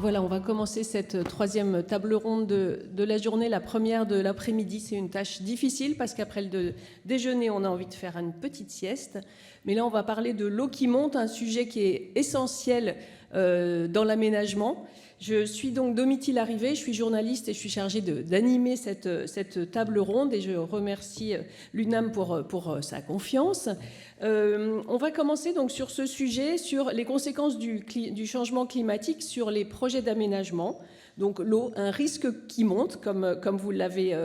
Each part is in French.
Voilà, on va commencer cette troisième table ronde de la journée, la première de l'après-midi. C'est une tâche difficile parce qu'après le déjeuner, on a envie de faire une petite sieste. Mais là, on va parler de l'eau qui monte, un sujet qui est essentiel dans l'aménagement. Je suis donc Domitille Arrivé, je suis journaliste et je suis chargée d'animer cette table ronde et je remercie l'UNAM pour sa confiance. On va commencer donc sur ce sujet, sur les conséquences du changement climatique sur les projets d'aménagement. Donc l'eau, un risque qui monte, comme vous l'avez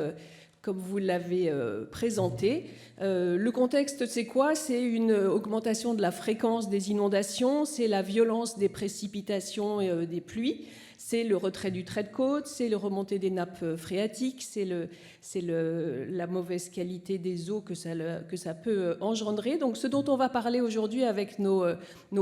présenté. Le contexte, c'est quoi? C'est une augmentation de la fréquence des inondations, c'est la violence des précipitations et des pluies, c'est le retrait du trait de côte, c'est le remontée des nappes phréatiques, c'est la mauvaise qualité des eaux que ça peut engendrer. Donc ce dont on va parler aujourd'hui avec nos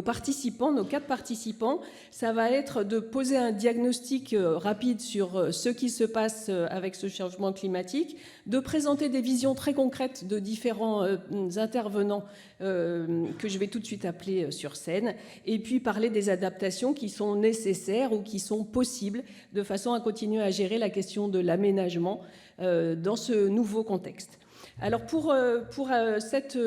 participants, nos 4 participants, ça va être de poser un diagnostic rapide sur ce qui se passe avec ce changement climatique, de présenter des visions très concrètes de différents intervenants que je vais tout de suite appeler sur scène, et puis parler des adaptations qui sont nécessaires ou qui sont possibles de façon à continuer à gérer la question de l'aménagement dans ce nouveau contexte. Alors pour cette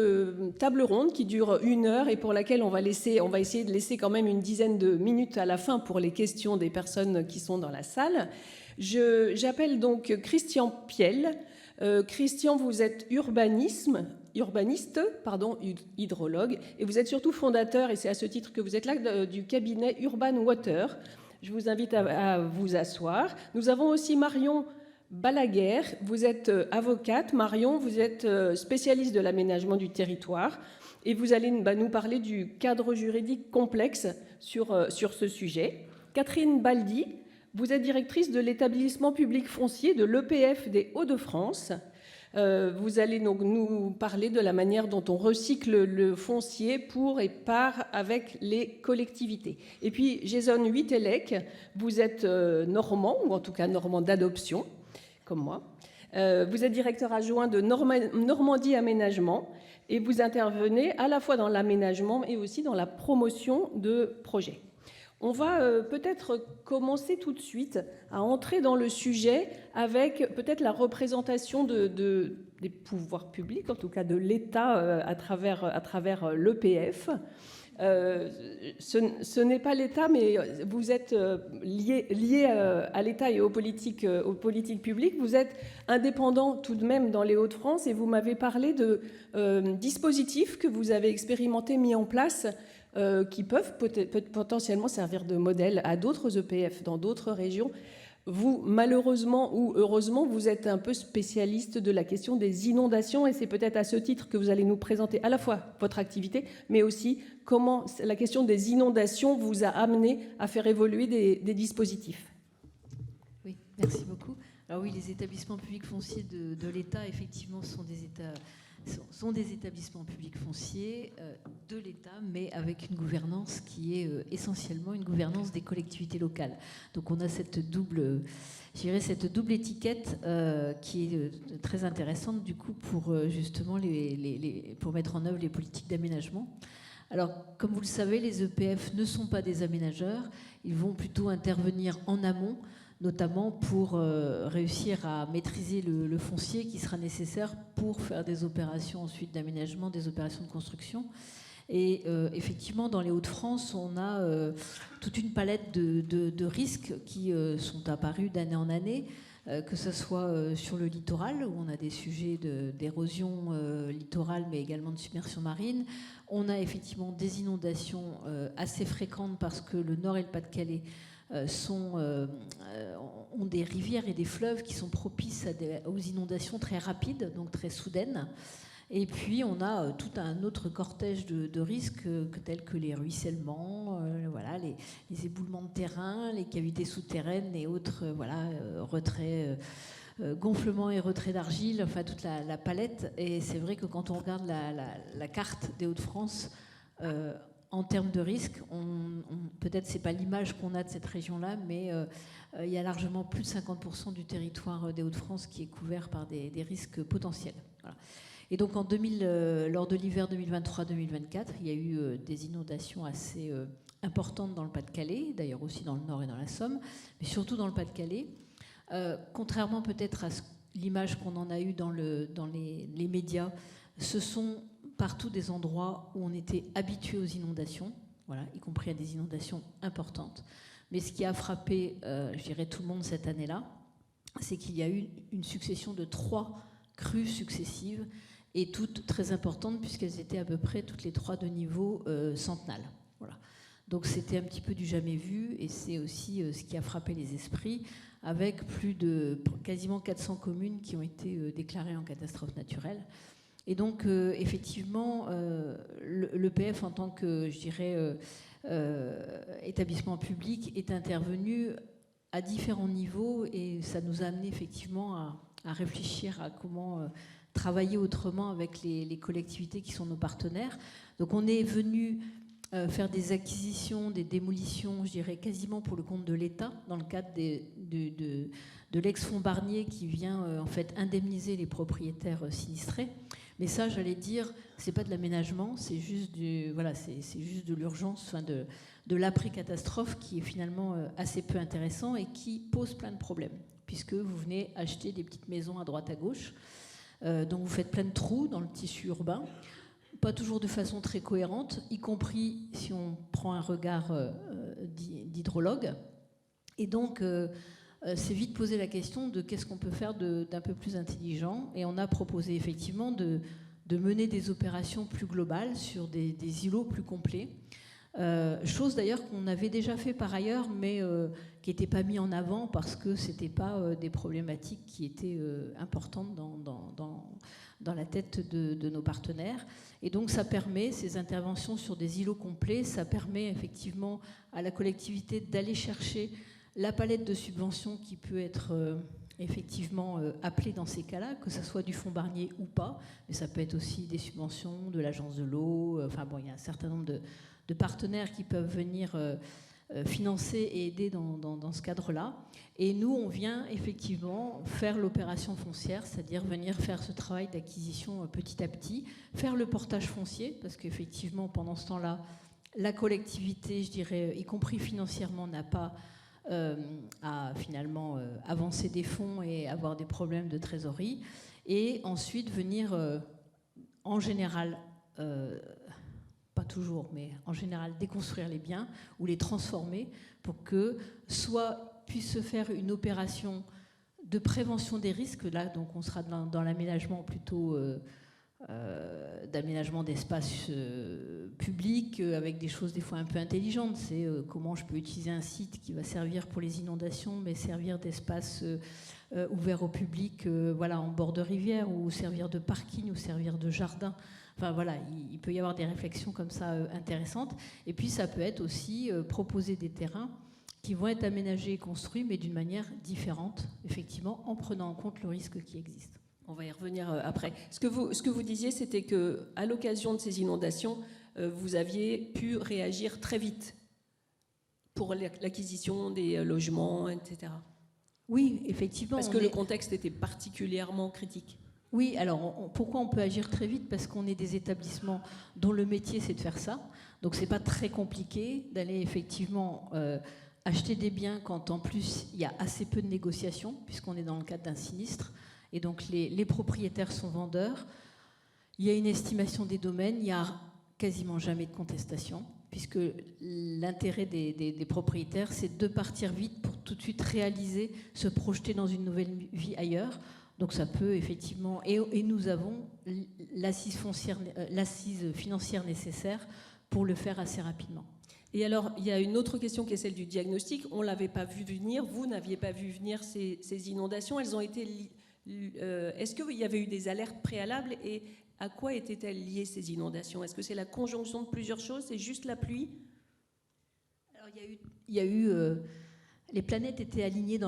table ronde qui dure 1 heure et pour laquelle on va essayer de laisser quand même une dizaine de minutes à la fin pour les questions des personnes qui sont dans la salle, j'appelle donc Christian Piel. Christian, vous êtes urbaniste, hydrologue, et vous êtes surtout fondateur, et c'est à ce titre que vous êtes là, du cabinet Urban Water. Je vous invite à vous asseoir. Nous avons aussi Marion Balaguer. Vous êtes avocate. Marion, vous êtes spécialiste de l'aménagement du territoire, et vous allez nous parler du cadre juridique complexe sur ce sujet. Catherine Baldi, vous êtes directrice de l'établissement public foncier de l'EPF des Hauts-de-France. Vous allez donc nous parler de la manière dont on recycle le foncier pour et par avec les collectivités. Et puis Jason Huitelec, vous êtes normand, ou en tout cas normand d'adoption, comme moi. Vous êtes directeur adjoint de Normandie Aménagement et vous intervenez à la fois dans l'aménagement et aussi dans la promotion de projets. On va peut-être commencer tout de suite à entrer dans le sujet avec peut-être la représentation des pouvoirs publics, en tout cas de l'État à travers l'EPF. Ce n'est pas l'État, mais vous êtes lié à l'État et aux politiques publiques. Vous êtes indépendant tout de même dans les Hauts-de-France et vous m'avez parlé de dispositifs que vous avez expérimentés, mis en place, qui peuvent potentiellement servir de modèle à d'autres EPF dans d'autres régions. Vous, malheureusement ou heureusement, vous êtes un peu spécialiste de la question des inondations et c'est peut-être à ce titre que vous allez nous présenter à la fois votre activité, mais aussi comment la question des inondations vous a amené à faire évoluer des dispositifs. Oui, merci beaucoup. Alors oui, les établissements publics fonciers de l'État, effectivement, sont des établissements publics fonciers de l'État, mais avec une gouvernance qui est essentiellement une gouvernance des collectivités locales. Donc on a cette double étiquette qui est très intéressante du coup pour justement pour mettre en œuvre les politiques d'aménagement. Alors, comme vous le savez, les EPF ne sont pas des aménageurs, ils vont plutôt intervenir en amont, notamment pour réussir à maîtriser le foncier qui sera nécessaire pour faire des opérations ensuite d'aménagement, des opérations de construction. Et effectivement, dans les Hauts-de-France, on a toute une palette de risques qui sont apparus d'année en année, que ce soit sur le littoral, où on a des sujets d'érosion littorale, mais également de submersion marine. On a effectivement des inondations assez fréquentes parce que le Nord et le Pas-de-Calais ont des rivières et des fleuves qui sont propices aux inondations très rapides, donc très soudaines. Et puis on a tout un autre cortège de risques tels que les ruissellements, les éboulements de terrain, les cavités souterraines et autres retraits, gonflements et retraits d'argile, enfin toute la palette. Et c'est vrai que quand on regarde la carte des Hauts-de-France, en termes de risques, peut-être c'est pas l'image qu'on a de cette région-là, mais il y a largement plus de 50% du territoire des Hauts-de-France qui est couvert par des risques potentiels. Voilà. Et donc lors de l'hiver 2023-2024, il y a eu des inondations assez importantes dans le Pas-de-Calais, d'ailleurs aussi dans le Nord et dans la Somme, mais surtout dans le Pas-de-Calais. Contrairement peut-être à l'image qu'on en a eue dans les médias, ce sont partout des endroits où on était habitué aux inondations, voilà, y compris à des inondations importantes. Mais ce qui a frappé, je dirais, tout le monde cette année-là, c'est qu'il y a eu une succession de 3 crues successives, et toutes très importantes, puisqu'elles étaient à peu près toutes les 3 de niveau centenal. Voilà. Donc c'était un petit peu du jamais vu, et c'est aussi ce qui a frappé les esprits, avec plus de quasiment 400 communes qui ont été déclarées en catastrophe naturelle. Et donc, effectivement, l'EPF, en tant que, je dirais, établissement public, est intervenu à différents niveaux, et ça nous a amené effectivement à réfléchir à comment travailler autrement avec les collectivités qui sont nos partenaires. Donc, on est venu faire des acquisitions, des démolitions, je dirais, quasiment pour le compte de l'État, dans le cadre de l'ex-fonds Barnier qui vient en fait indemniser les propriétaires sinistrés. Mais ça, j'allais dire, c'est pas de l'aménagement, c'est juste c'est juste de l'urgence, enfin de l'après-catastrophe, qui est finalement assez peu intéressant et qui pose plein de problèmes, puisque vous venez acheter des petites maisons à droite à gauche, donc vous faites plein de trous dans le tissu urbain, pas toujours de façon très cohérente, y compris si on prend un regard d'hydrologue. Et donc, c'est vite posé la question de qu'est-ce qu'on peut faire d'un peu plus intelligent. Et on a proposé effectivement de mener des opérations plus globales sur des îlots plus complets. Chose d'ailleurs qu'on avait déjà fait par ailleurs, mais qui n'était pas mis en avant parce que ce n'était pas des problématiques qui étaient importantes dans la tête de nos partenaires. Et donc ça permet, ces interventions sur des îlots complets, ça permet effectivement à la collectivité d'aller chercher la palette de subventions qui peut être effectivement appelée dans ces cas-là, que ce soit du fonds Barnier ou pas, mais ça peut être aussi des subventions de l'agence de l'eau, enfin bon, il y a un certain nombre de partenaires qui peuvent venir financer et aider dans ce cadre-là. Et nous, on vient effectivement faire l'opération foncière, c'est-à-dire venir faire ce travail d'acquisition petit à petit, faire le portage foncier, parce qu'effectivement, pendant ce temps-là, la collectivité, je dirais, y compris financièrement, n'a pas à finalement avancer des fonds et avoir des problèmes de trésorerie. Et ensuite, venir, en général, pas toujours, mais en général, déconstruire les biens ou les transformer pour que soit puisse se faire une opération de prévention des risques. Là, donc, on sera dans l'aménagement plutôt d'aménagement d'espaces publics avec des choses des fois un peu intelligentes. C'est comment je peux utiliser un site qui va servir pour les inondations, mais servir d'espace ouvert au public, voilà, en bord de rivière, ou servir de parking, ou servir de jardin. Enfin voilà, il peut y avoir des réflexions comme ça intéressantes. Et puis ça peut être aussi proposer des terrains qui vont être aménagés et construits, mais d'une manière différente, effectivement, en prenant en compte le risque qui existe. On va y revenir après. Ce que vous disiez, c'était qu'à l'occasion de ces inondations, vous aviez pu réagir très vite pour l'acquisition des logements, etc. Oui, effectivement. Parce que le contexte était particulièrement critique. Oui, alors pourquoi on peut agir très vite? Parce qu'on est des établissements dont le métier c'est de faire ça. Donc c'est pas très compliqué d'aller effectivement acheter des biens quand en plus il y a assez peu de négociations, puisqu'on est dans le cadre d'un sinistre. Et donc les propriétaires sont vendeurs. Il y a une estimation des domaines, il n'y a quasiment jamais de contestation, puisque l'intérêt des propriétaires, c'est de partir vite pour tout de suite réaliser, se projeter dans une nouvelle vie ailleurs. Donc ça peut effectivement... Et nous avons l'assise financière nécessaire pour le faire assez rapidement. Et alors, il y a une autre question qui est celle du diagnostic. On ne l'avait pas vu venir, vous n'aviez pas vu venir ces inondations. Elles ont été... Est-ce qu'il y avait eu des alertes préalables et à quoi étaient-elles liées ces inondations? Est-ce que c'est la conjonction de plusieurs choses? C'est juste la pluie? Alors, il y a eu les planètes étaient alignées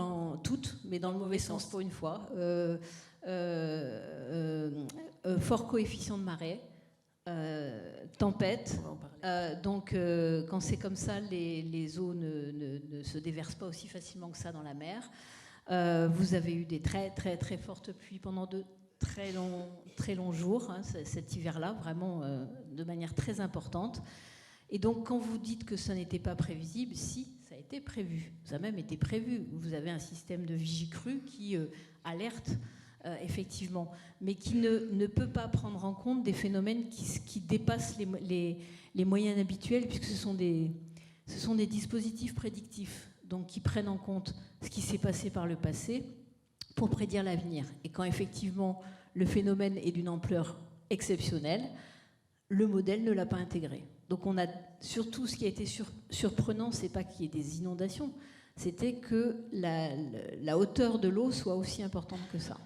toutes, mais dans le mauvais sens pour une fois. Fort coefficient de marée, tempête. Donc, quand c'est comme ça, les eaux ne se déversent pas aussi facilement que ça dans la mer. Vous avez eu des très très très fortes pluies pendant très longs jours, hein, cet hiver-là, vraiment de manière très importante. Et donc, quand vous dites que ça n'était pas prévisible, si, ça a été prévu. Ça a même été prévu. Vous avez un système de vigie-crue qui alerte, effectivement, mais qui ne peut pas prendre en compte des phénomènes qui dépassent les moyens habituels, puisque ce sont des dispositifs prédictifs, donc qui prennent en compte ce qui s'est passé par le passé pour prédire l'avenir. Et quand, effectivement, le phénomène est d'une ampleur exceptionnelle, le modèle ne l'a pas intégré. Donc on a surtout, ce qui a été surprenant, c'est pas qu'il y ait des inondations, c'était que la hauteur de l'eau soit aussi importante que ça.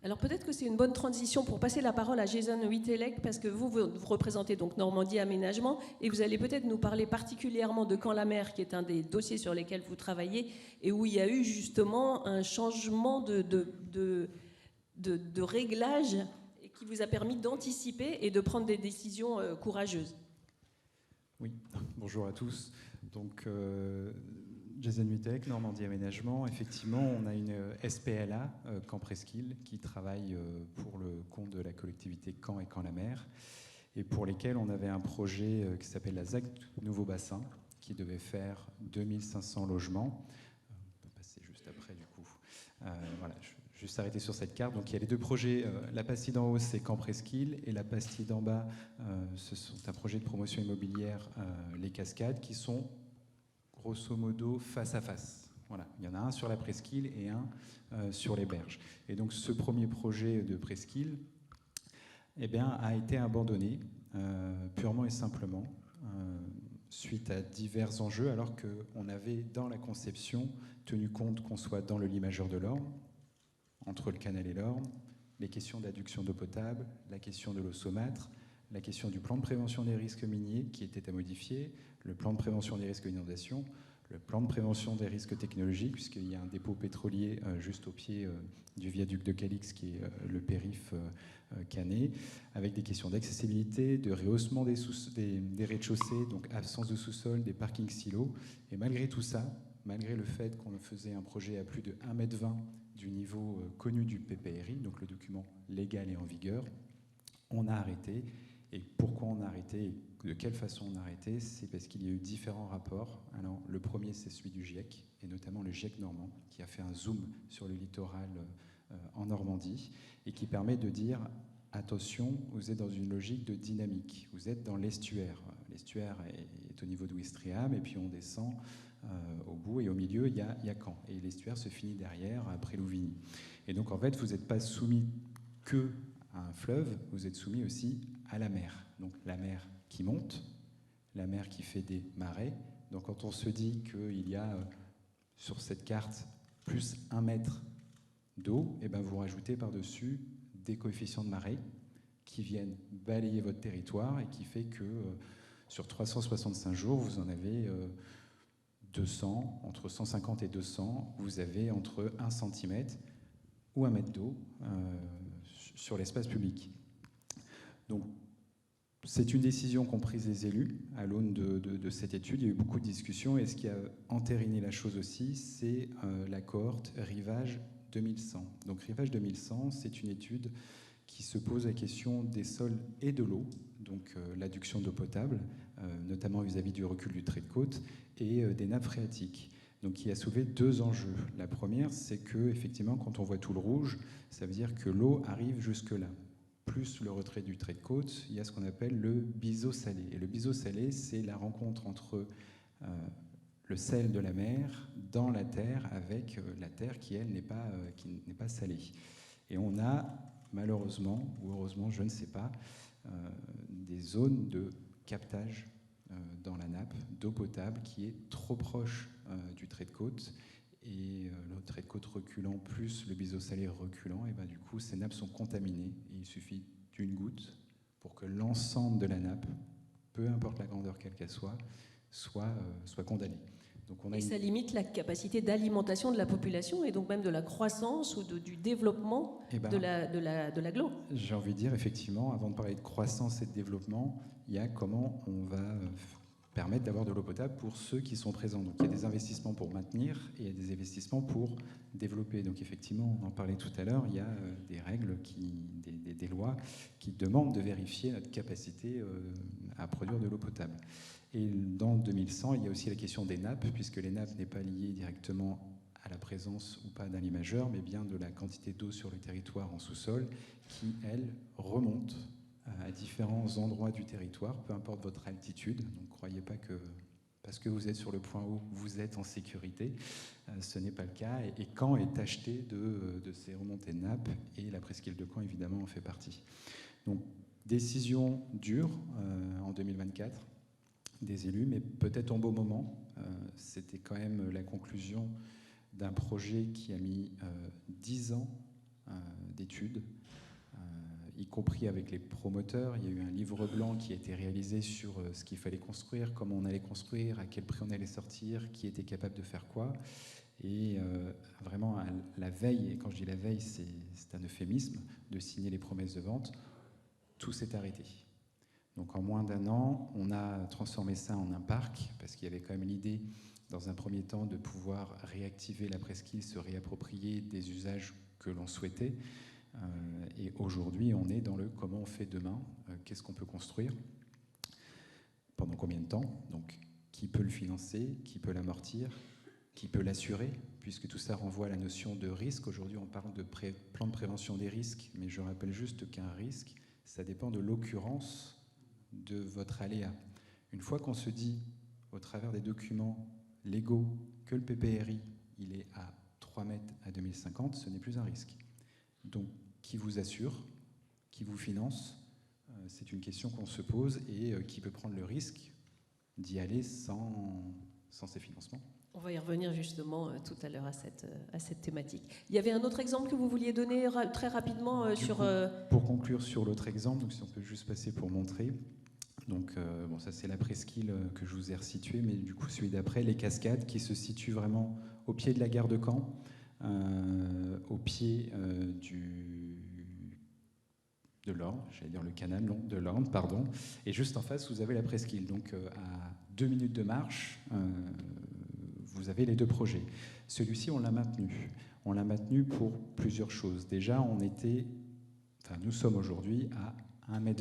Alors peut-être que c'est une bonne transition pour passer la parole à Jason Wittelek, parce que vous représentez donc Normandie Aménagement, et vous allez peut-être nous parler particulièrement de Caen-la-Mer, qui est un des dossiers sur lesquels vous travaillez, et où il y a eu justement un changement de réglage qui vous a permis d'anticiper et de prendre des décisions courageuses. Oui, bonjour à tous. Donc, Jason Wittelek, Normandie Aménagement. Effectivement, on a une SPLA, Caen Presqu'île, qui travaille pour le compte de la collectivité Caen et Caen-la-Mer, et pour lesquels on avait un projet qui s'appelle la ZAC Nouveau Bassin, qui devait faire 2500 logements. On peut passer juste après, du coup. Voilà, juste arrêter sur cette carte. Donc il y a les deux projets. La pastille d'en haut, c'est Caen Presqu'île, et la pastille d'en bas, ce sont un projet de promotion immobilière, les Cascades, qui sont grosso modo face à face. Voilà, il y en a un sur la Presqu'île et un sur les berges. Et donc ce premier projet de Presqu'île, eh bien, a été abandonné purement et simplement suite à divers enjeux, alors qu'on avait dans la conception tenu compte qu'on soit dans le lit majeur de l'Orne, entre le canal et l'Orne, les questions d'adduction d'eau potable, la question de l'eau saumâtre, la question du plan de prévention des risques miniers qui était à modifier, le plan de prévention des risques d'inondation, le plan de prévention des risques technologiques, puisqu'il y a un dépôt pétrolier juste au pied du viaduc de Calix, qui est le périph' Canet, avec des questions d'accessibilité, de rehaussement des rez-de-chaussée, donc absence de sous-sol, des parkings silos. Et malgré tout ça, malgré le fait qu'on faisait un projet à plus de 1,20 m du niveau connu du PPRI, donc le document légal et en vigueur, on a arrêté. Et pourquoi on a arrêté, de quelle façon on a arrêté, c'est parce qu'il y a eu différents rapports. Alors, le premier, c'est celui du GIEC, et notamment le GIEC normand, qui a fait un zoom sur le littoral en Normandie, et qui permet de dire, attention, vous êtes dans une logique de dynamique, vous êtes dans l'estuaire. L'estuaire est au niveau d'Ouistreham, et puis on descend au bout, et au milieu, il y a Caen. Et l'estuaire se finit derrière, après Louvigny. Et donc, en fait, vous n'êtes pas soumis que à un fleuve, vous êtes soumis aussi à la mer. Donc la mer qui monte, la mer qui fait des marais. Donc quand on se dit qu'il y a sur cette carte plus 1 mètre d'eau, et ben vous rajoutez par-dessus des coefficients de marée qui viennent balayer votre territoire, et qui fait que sur 365 jours, vous en avez 200, entre 150 et 200, vous avez entre 1 cm ou 1 mètre d'eau sur l'espace public. Donc, c'est une décision qu'ont prise les élus à l'aune de cette étude. Il y a eu beaucoup de discussions, et ce qui a entériné la chose aussi, c'est la cohorte Rivage 2100. Donc Rivage 2100, c'est une étude qui se pose la question des sols et de l'eau, donc l'adduction d'eau potable, notamment vis-à-vis du recul du trait de côte, et des nappes phréatiques. Donc qui a soulevé deux enjeux. La première, c'est que effectivement, quand on voit tout le rouge, ça veut dire que l'eau arrive jusque-là. Plus le retrait du trait de côte, il y a ce qu'on appelle le biseau salé. Et le biseau salé, c'est la rencontre entre le sel de la mer dans la terre, avec la terre qui, elle, n'est pas salée. Et on a, malheureusement, ou heureusement, je ne sais pas, des zones de captage dans la nappe d'eau potable qui est trop proche du trait de côte, et le trait de côte reculant plus le biseau salé reculant, et ben du coup ces nappes sont contaminées, et il suffit d'une goutte pour que l'ensemble de la nappe, peu importe la grandeur qu'elle soit condamnée. Donc on a ça limite la capacité d'alimentation de la population, et donc même de la croissance ou du développement de l'agglo. J'ai envie de dire, effectivement, avant de parler de croissance et de développement, il y a comment on va permettre d'avoir de l'eau potable pour ceux qui sont présents. Donc il y a des investissements pour maintenir et il y a des investissements pour développer. Donc effectivement, on en parlait tout à l'heure, il y a des règles, des lois qui demandent de vérifier notre capacité à produire de l'eau potable. Et dans 2100, il y a aussi la question des nappes, puisque les nappes n'est pas liées directement à la présence ou pas d'un limageur, mais bien de la quantité d'eau sur le territoire en sous-sol qui, elle, remonte à différents endroits du territoire, peu importe votre altitude. Donc ne croyez pas que parce que vous êtes sur le point haut, vous êtes en sécurité. Ce n'est pas le cas. Et Caen est tacheté de ces remontées de nappes, et la presqu'île de Caen, évidemment, en fait partie. Donc, décision dure en 2024 des élus, mais peut-être en beau moment. C'était quand même la conclusion d'un projet qui a mis 10 ans d'études, y compris avec les promoteurs. Il y a eu un livre blanc qui a été réalisé sur ce qu'il fallait construire, comment on allait construire, à quel prix on allait sortir, qui était capable de faire quoi. Et vraiment, à la veille, et quand je dis la veille, c'est un euphémisme, de signer les promesses de vente, tout s'est arrêté. Donc en moins d'1 an, on a transformé ça en un parc, parce qu'il y avait quand même l'idée, dans un premier temps, de pouvoir réactiver la presqu'île, se réapproprier des usages que l'on souhaitait. Et aujourd'hui, on est dans le comment on fait demain, qu'est-ce qu'on peut construire, pendant combien de temps, donc qui peut le financer, qui peut l'amortir, qui peut l'assurer, puisque tout ça renvoie à la notion de risque. Aujourd'hui, on parle de plan de prévention des risques, mais je rappelle juste qu'un risque, ça dépend de l'occurrence de votre aléa. Une fois qu'on se dit, au travers des documents légaux, que le PPRI, il est à 3 mètres à 2050, ce n'est plus un risque. Donc, qui vous assure, qui vous finance, c'est une question qu'on se pose, et qui peut prendre le risque d'y aller sans ces financements. On va y revenir justement tout à l'heure à cette thématique. Il y avait un autre exemple que vous vouliez donner très rapidement sur... Pour conclure sur l'autre exemple, donc si on peut juste passer pour montrer. Donc, bon, ça c'est la presqu'île que je vous ai resituée, mais du coup celui d'après, les Cascades, qui se situent vraiment au pied de la gare de Caen, au pied de l'Orne, j'allais dire le canal, non, de l'Orne, pardon. Et juste en face, vous avez la presqu'île. Donc à 2 minutes de marche, vous avez les deux projets. Celui-ci, on l'a maintenu. On l'a maintenu pour plusieurs choses. Déjà, nous sommes aujourd'hui à 1,20 m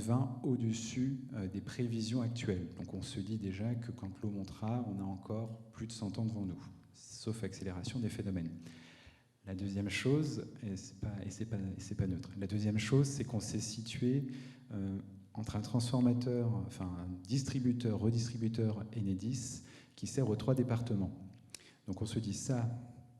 au-dessus des prévisions actuelles. Donc on se dit déjà que quand l'eau montera, on a encore plus de 100 ans devant nous, sauf accélération des phénomènes. La deuxième chose, et c'est pas neutre, la deuxième chose, c'est qu'on s'est situé entre un transformateur, enfin un distributeur, redistributeur Enedis, qui sert aux 3 départements. Donc on se dit ça,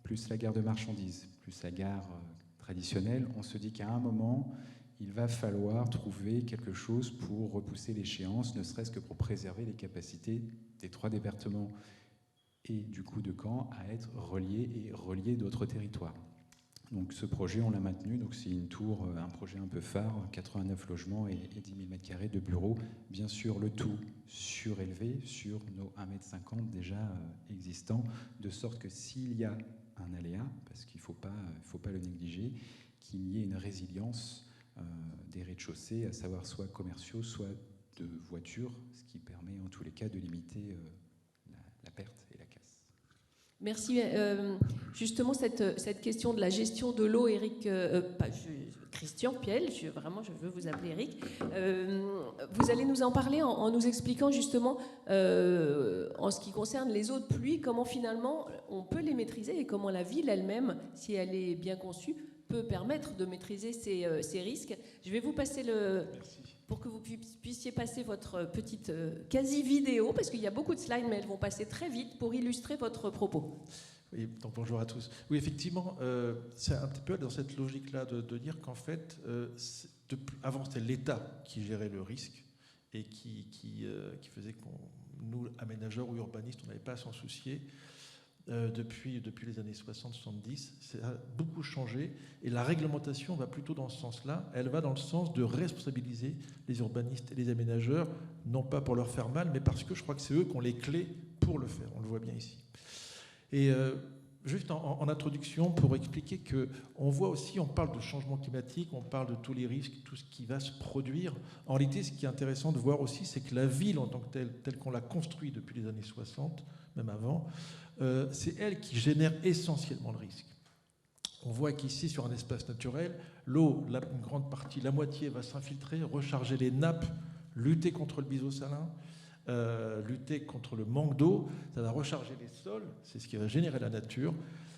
plus la gare de marchandises, plus la gare traditionnelle, on se dit qu'à un moment, il va falloir trouver quelque chose pour repousser l'échéance, ne serait-ce que pour préserver les capacités des 3 départements et du coup de Caen à être reliés et relier d'autres territoires. Donc ce projet, on l'a maintenu, donc c'est une tour, un projet un peu phare, 89 logements et 10 000 m² de bureaux. Bien sûr, le tout surélevé sur nos 1,50 m déjà existants, de sorte que s'il y a un aléa, parce qu'il ne faut pas le négliger, qu'il y ait une résilience des rez-de-chaussée, à savoir soit commerciaux, soit de voitures, ce qui permet en tous les cas de limiter la perte et la casse. Merci. Justement, cette question de la gestion de l'eau, Christian Piel, je veux vous appeler Eric. Vous allez nous en parler en nous expliquant justement, en ce qui concerne les eaux de pluie, comment finalement on peut les maîtriser et comment la ville elle-même, si elle est bien conçue, peut permettre de maîtriser ces risques. Je vais vous passer Merci. Pour que vous puissiez passer votre petite quasi-vidéo, parce qu'il y a beaucoup de slides, mais elles vont passer très vite pour illustrer votre propos. Oui, donc bonjour à tous. Oui, effectivement, c'est un petit peu dans cette logique-là de dire qu'en fait, avant c'était l'État qui gérait le risque et qui faisait que nous, aménageurs ou urbanistes, on n'avait pas à s'en soucier. Depuis les années 60-70, ça a beaucoup changé et la réglementation va plutôt dans ce sens-là. Elle va dans le sens de responsabiliser les urbanistes et les aménageurs, non pas pour leur faire mal, mais parce que je crois que c'est eux qui ont les clés pour le faire. On le voit bien ici. Et juste en introduction pour expliquer qu'on voit aussi, on parle de changement climatique, on parle de tous les risques, tout ce qui va se produire. En réalité, ce qui est intéressant de voir aussi, c'est que la ville en tant que telle qu'on l'a construite depuis les années 60, même avant, c'est elle qui génère essentiellement le risque. On voit qu'ici, sur un espace naturel, l'eau, une grande partie, la moitié va s'infiltrer, recharger les nappes, lutter contre le biseau salin, lutter contre le manque d'eau, ça va recharger les sols, c'est ce qui va générer la nature,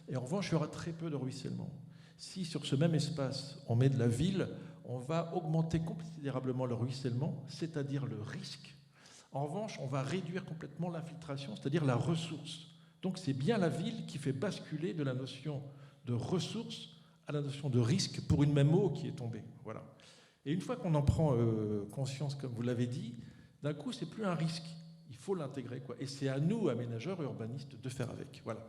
et en revanche, il y aura très peu de ruissellement. Si sur ce même espace, on met de la ville, on va augmenter considérablement le ruissellement, c'est-à-dire le risque. En revanche, on va réduire complètement l'infiltration, c'est-à-dire la ressource. Donc c'est bien la ville qui fait basculer de la notion de ressource à la notion de risque pour une même eau qui est tombée. Voilà. Et une fois qu'on en prend conscience, comme vous l'avez dit, d'un coup, c'est plus un risque. Il faut l'intégrer, quoi. Et c'est à nous, aménageurs et urbanistes, de faire avec. Voilà.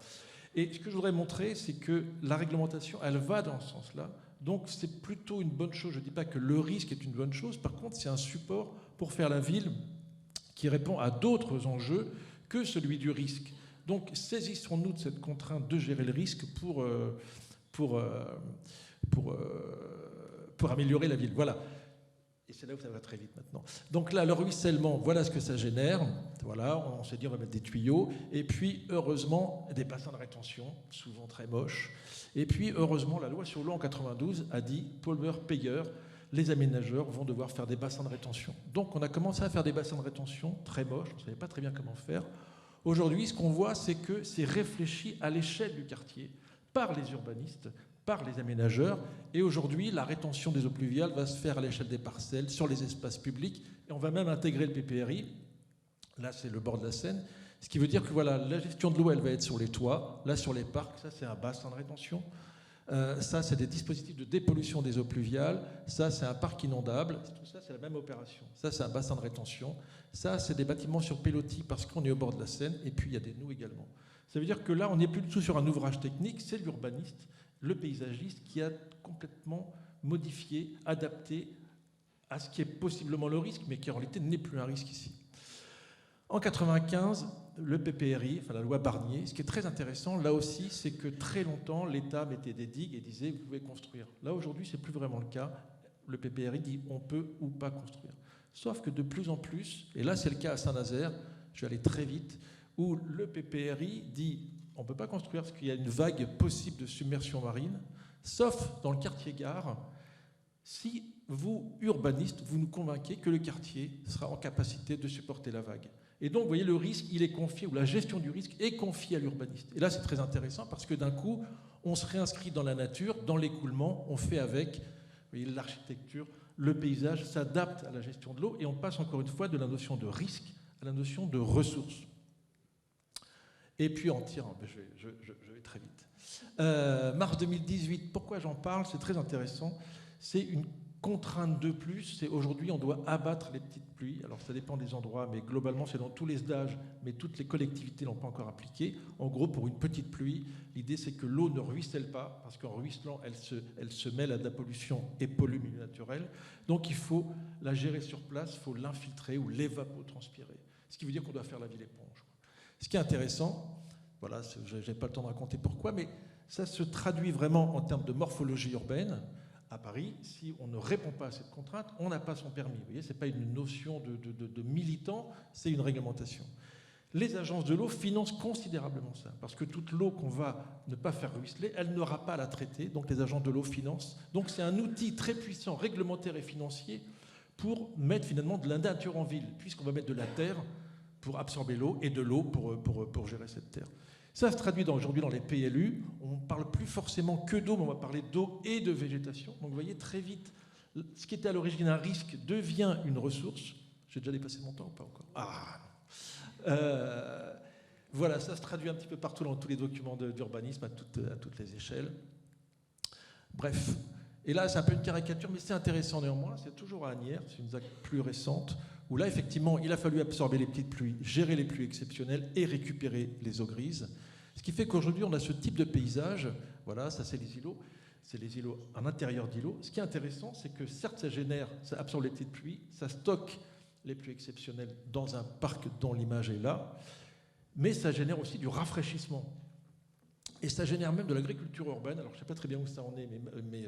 Et ce que je voudrais montrer, c'est que la réglementation, elle va dans ce sens-là. Donc, c'est plutôt une bonne chose. Je ne dis pas que le risque est une bonne chose. Par contre, c'est un support pour faire la ville qui répond à d'autres enjeux que celui du risque. Donc, saisissons-nous de cette contrainte de gérer le risque pour améliorer la ville. Voilà. Et c'est là où ça va très vite maintenant. Donc là, le ruissellement, voilà ce que ça génère. Voilà, on s'est dit on va mettre des tuyaux. Et puis, heureusement, des bassins de rétention, souvent très moches. Et puis, heureusement, la loi sur l'eau en 92 a dit pollueur-payeur. Les aménageurs vont devoir faire des bassins de rétention. Donc, on a commencé à faire des bassins de rétention très moches. On ne savait pas très bien comment faire. Aujourd'hui, ce qu'on voit, c'est que c'est réfléchi à l'échelle du quartier par les urbanistes, par les aménageurs. Et aujourd'hui, la rétention des eaux pluviales va se faire à l'échelle des parcelles, sur les espaces publics. Et on va même intégrer le PPRI. Là, c'est le bord de la Seine. Ce qui veut dire que voilà, la gestion de l'eau, elle va être sur les toits. Là, sur les parcs, ça, c'est un bassin de rétention. Ça, c'est des dispositifs de dépollution des eaux pluviales. Ça, c'est un parc inondable. Tout ça, c'est la même opération. Ça, c'est un bassin de rétention. Ça, c'est des bâtiments sur pilotis parce qu'on est au bord de la Seine. Et puis, il y a des noues également. Ça veut dire que là, on n'est plus du tout sur un ouvrage technique. C'est l'urbaniste, le paysagiste qui a complètement modifié, adapté à ce qui est possiblement le risque, mais qui en réalité n'est plus un risque ici. En 1995, le PPRI, enfin la loi Barnier, ce qui est très intéressant, là aussi, c'est que très longtemps, l'État mettait des digues et disait « vous pouvez construire ». Là, aujourd'hui, ce n'est plus vraiment le cas. Le PPRI dit « on peut ou pas construire ». Sauf que de plus en plus, et là c'est le cas à Saint-Nazaire, je vais aller très vite, où le PPRI dit « on ne peut pas construire parce qu'il y a une vague possible de submersion marine », sauf dans le quartier gare, si vous, urbanistes, vous nous convainquez que le quartier sera en capacité de supporter la vague. Et donc, vous voyez, le risque, il est confié, ou la gestion du risque est confiée à l'urbaniste. Et là, c'est très intéressant parce que d'un coup, on se réinscrit dans la nature, dans l'écoulement, on fait avec, vous voyez, l'architecture, le paysage s'adapte à la gestion de l'eau et on passe encore une fois de la notion de risque à la notion de ressources. Et puis, en tirant, je vais très vite. Mars 2018, pourquoi j'en parle? C'est très intéressant. C'est une contrainte de plus, c'est aujourd'hui on doit abattre les petites pluies. Alors ça dépend des endroits, mais globalement c'est dans tous les âges, mais toutes les collectivités ne l'ont pas encore appliqué. En gros, pour une petite pluie, l'idée c'est que l'eau ne ruisselle pas, parce qu'en ruisselant, elle se mêle à de la pollution et pollue le milieu naturel. Donc il faut la gérer sur place, il faut l'infiltrer ou l'évapotranspirer. Ce qui veut dire qu'on doit faire la ville éponge. Ce qui est intéressant, voilà, je n'ai pas le temps de raconter pourquoi, mais ça se traduit vraiment en termes de morphologie urbaine. À Paris, si on ne répond pas à cette contrainte, on n'a pas son permis. Vous voyez, ce n'est pas une notion de militant, c'est une réglementation. Les agences de l'eau financent considérablement ça, parce que toute l'eau qu'on va ne pas faire ruisseler, elle n'aura pas à la traiter, donc les agences de l'eau financent. Donc c'est un outil très puissant, réglementaire et financier, pour mettre finalement de la nature en ville, puisqu'on va mettre de la terre pour absorber l'eau et de l'eau pour gérer cette terre. Ça se traduit aujourd'hui dans les PLU. On ne parle plus forcément que d'eau, mais on va parler d'eau et de végétation. Donc vous voyez très vite, ce qui était à l'origine un risque devient une ressource. J'ai déjà dépassé mon temps ou pas encore? Voilà, ça se traduit un petit peu partout dans tous les documents d'urbanisme à toutes les échelles. Bref, et là c'est un peu une caricature, mais c'est intéressant néanmoins. C'est toujours à Asnières, c'est une ZAC plus récente, où là, effectivement, il a fallu absorber les petites pluies, gérer les pluies exceptionnelles et récupérer les eaux grises. Ce qui fait qu'aujourd'hui, on a ce type de paysage. Voilà, ça, c'est les îlots. C'est les îlots en intérieur d'îlots. Ce qui est intéressant, c'est que certes, ça absorbe les petites pluies, ça stocke les pluies exceptionnelles dans un parc dont l'image est là, mais ça génère aussi du rafraîchissement. Et ça génère même de l'agriculture urbaine. Alors, je ne sais pas très bien où ça en est, mais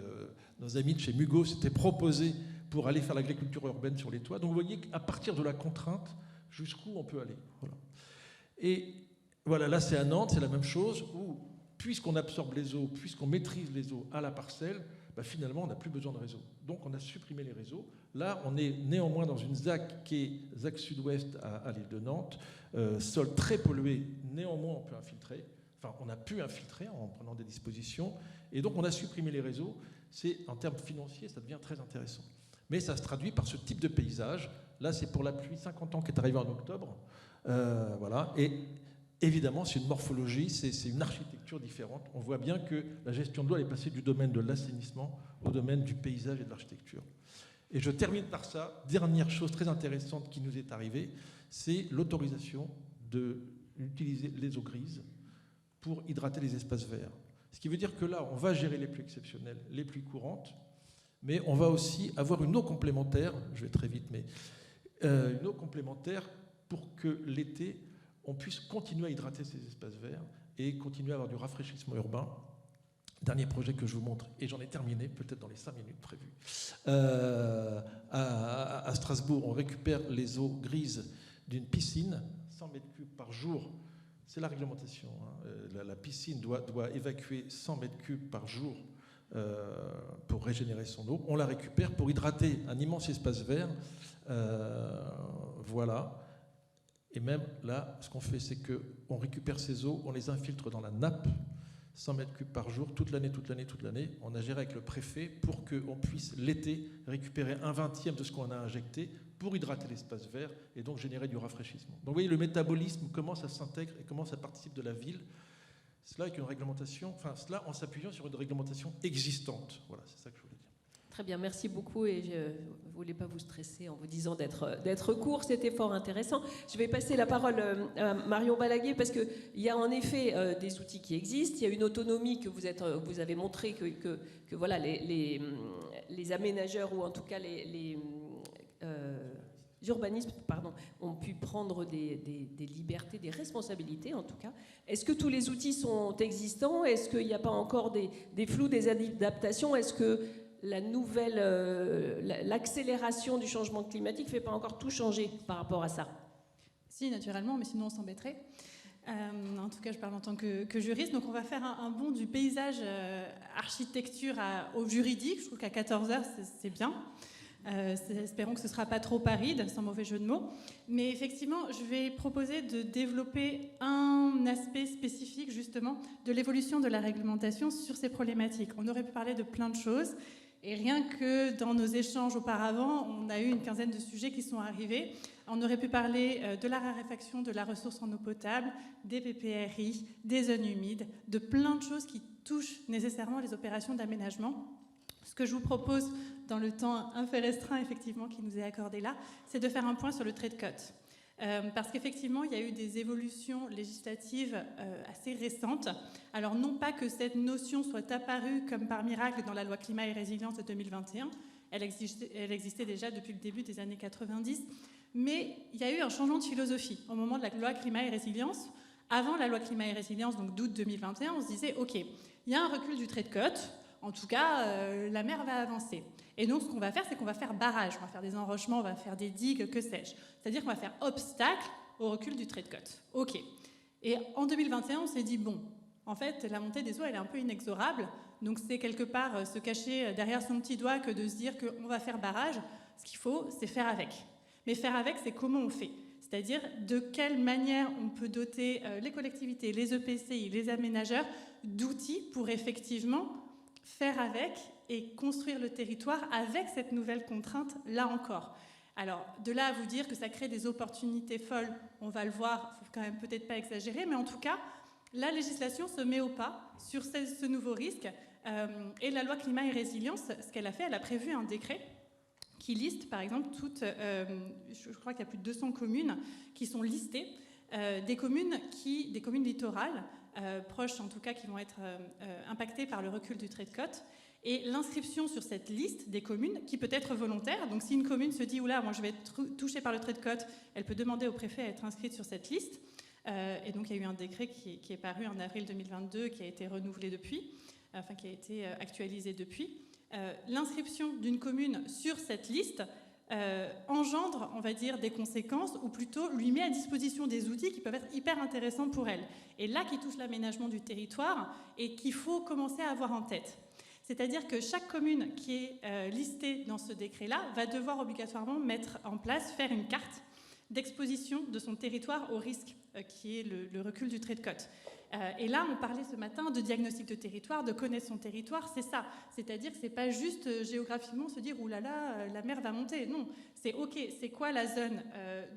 nos amis de chez Mugo s'étaient proposés pour aller faire l'agriculture urbaine sur les toits. Donc, vous voyez qu'à partir de la contrainte, jusqu'où on peut aller. Voilà. Et voilà, là, c'est à Nantes, c'est la même chose, où, puisqu'on absorbe les eaux, puisqu'on maîtrise les eaux à la parcelle, finalement, on n'a plus besoin de réseau. Donc, on a supprimé les réseaux. Là, on est néanmoins dans une ZAC qui est ZAC sud-ouest à l'île de Nantes, sol très pollué, néanmoins, on peut infiltrer. Enfin, on a pu infiltrer en prenant des dispositions. Et donc, on a supprimé les réseaux. C'est, en termes financiers, ça devient très intéressant. Mais ça se traduit par ce type de paysage. Là, c'est pour la pluie 50 ans qui est arrivée en octobre. Voilà. Et évidemment, c'est une morphologie, c'est une architecture différente. On voit bien que la gestion de l'eau est passée du domaine de l'assainissement au domaine du paysage et de l'architecture. Et je termine par ça. Dernière chose très intéressante qui nous est arrivée, c'est l'autorisation d'utiliser les eaux grises pour hydrater les espaces verts. Ce qui veut dire que là, on va gérer les pluies exceptionnelles, les pluies courantes, mais on va aussi avoir une eau complémentaire, je vais très vite, mais une eau complémentaire pour que l'été, on puisse continuer à hydrater ces espaces verts et continuer à avoir du rafraîchissement urbain. Dernier projet que je vous montre, et j'en ai terminé, peut-être dans les 5 minutes prévues. À Strasbourg, on récupère les eaux grises d'une piscine, 100 mètres cubes par jour. C'est la réglementation. La piscine doit évacuer 100 mètres cubes par jour pour régénérer son eau. On la récupère pour hydrater un immense espace vert. Voilà. Et même là, ce qu'on fait, c'est qu'on récupère ces eaux, on les infiltre dans la nappe, 100 mètres cubes par jour, toute l'année. On a géré avec le préfet pour qu'on puisse, l'été, récupérer 1/20 de ce qu'on a injecté pour hydrater l'espace vert et donc générer du rafraîchissement. Donc vous voyez, le métabolisme, comment ça s'intègre et comment ça participe de la ville. Cela avec une réglementation, cela en s'appuyant sur une réglementation existante. Voilà, c'est ça que je voulais dire. Très bien, merci beaucoup, et je ne voulais pas vous stresser en vous disant d'être court, c'était fort intéressant. Je vais passer la parole à Marion Balaguer, parce qu'il y a en effet des outils qui existent, il y a une autonomie que vous avez montré que voilà, les aménageurs, ou en tout cas les urbanistes, ont pu prendre des libertés, des responsabilités en tout cas. Est-ce que tous les outils sont existants? Est-ce qu'il n'y a pas encore des flous, des adaptations? Est-ce que l'accélération du changement climatique ne fait pas encore tout changer par rapport à ça? Si, naturellement, mais sinon on s'embêterait. En tout cas, je parle en tant que juriste. Donc, on va faire un bond du paysage architecture au juridique. Je trouve qu'à 14h, c'est bien. Espérons que ce ne sera pas trop aride, sans mauvais jeu de mots. Mais effectivement, je vais proposer de développer un aspect spécifique, justement, de l'évolution de la réglementation sur ces problématiques. On aurait pu parler de plein de choses. Et rien que dans nos échanges auparavant, on a eu une quinzaine de sujets qui sont arrivés. On aurait pu parler de la raréfaction de la ressource en eau potable, des PPRI, des zones humides, de plein de choses qui touchent nécessairement les opérations d'aménagement. Ce que je vous propose, dans le temps un peu restreint effectivement qui nous est accordé là, c'est de faire un point sur le trait de côte. Parce qu'effectivement, il y a eu des évolutions législatives assez récentes. Alors, non pas que cette notion soit apparue comme par miracle dans la loi climat et résilience de 2021, elle existait déjà depuis le début des années 90, mais il y a eu un changement de philosophie au moment de la loi climat et résilience. Avant la loi climat et résilience, donc d'août 2021, on se disait, OK, il y a un recul du trait de côte, en tout cas, la mer va avancer. Et donc, ce qu'on va faire, c'est qu'on va faire barrage, on va faire des enrochements, on va faire des digues, que sais-je. C'est-à-dire qu'on va faire obstacle au recul du trait de côte. OK. Et en 2021, on s'est dit, bon, en fait, la montée des eaux, elle est un peu inexorable. Donc, c'est quelque part se cacher derrière son petit doigt que de se dire qu'on va faire barrage. Ce qu'il faut, c'est faire avec. Mais faire avec, c'est comment on fait. C'est-à-dire de quelle manière on peut doter les collectivités, les EPCI, les aménageurs d'outils pour effectivement faire avec et construire le territoire avec cette nouvelle contrainte, là encore. Alors, de là à vous dire que ça crée des opportunités folles, on va le voir, il ne faut quand même peut-être pas exagérer, mais en tout cas, la législation se met au pas sur ce nouveau risque. Et la loi climat et résilience, ce qu'elle a fait, elle a prévu un décret qui liste, par exemple, je crois qu'il y a plus de 200 communes qui sont listées, des communes littorales, proches en tout cas, qui vont être impactées par le recul du trait de côte. Et l'inscription sur cette liste des communes, qui peut être volontaire, donc si une commune se dit « Oula, moi je vais être touchée par le trait de côte », elle peut demander au préfet à être inscrite sur cette liste. Et donc il y a eu un décret qui est paru en avril 2022, qui a été renouvelé depuis, enfin qui a été actualisé depuis. L'inscription d'une commune sur cette liste engendre, on va dire, des conséquences, ou plutôt lui met à disposition des outils qui peuvent être hyper intéressants pour elle. Et là, qui touche l'aménagement du territoire et qu'il faut commencer à avoir en tête. C'est-à-dire que chaque commune qui est listée dans ce décret-là va devoir obligatoirement mettre en place, faire une carte d'exposition de son territoire au risque qui est le recul du trait de côte. Et là, on parlait ce matin de diagnostic de territoire, de connaître son territoire, c'est ça. C'est-à-dire que c'est pas juste géographiquement se dire « Ouh là là, la mer va monter ». Non, c'est OK, c'est quoi la zone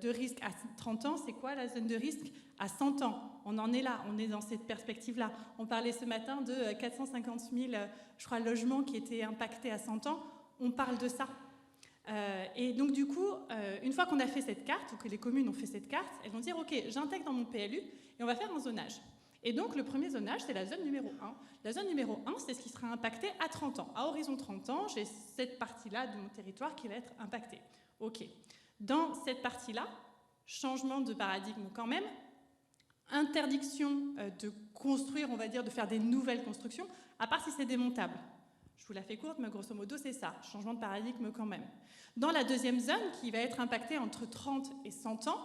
de risque à 30 ans, c'est quoi la zone de risque à 100 ans. On en est là, on est dans cette perspective-là. On parlait ce matin de 450 000, je crois, logements qui étaient impactés à 100 ans. On parle de ça. Et donc du coup, une fois qu'on a fait cette carte, ou que les communes ont fait cette carte, elles vont dire « OK, j'intègre dans mon PLU et on va faire un zonage ». Et donc, le premier zonage, c'est la zone numéro 1. La zone numéro 1, c'est ce qui sera impacté à 30 ans. À horizon 30 ans, j'ai cette partie-là de mon territoire qui va être impactée. OK. Dans cette partie-là, changement de paradigme quand même, interdiction de construire, on va dire, de faire des nouvelles constructions, à part si c'est démontable. Je vous la fais courte, mais grosso modo, c'est ça. Changement de paradigme quand même. Dans la deuxième zone, qui va être impactée entre 30 et 100 ans,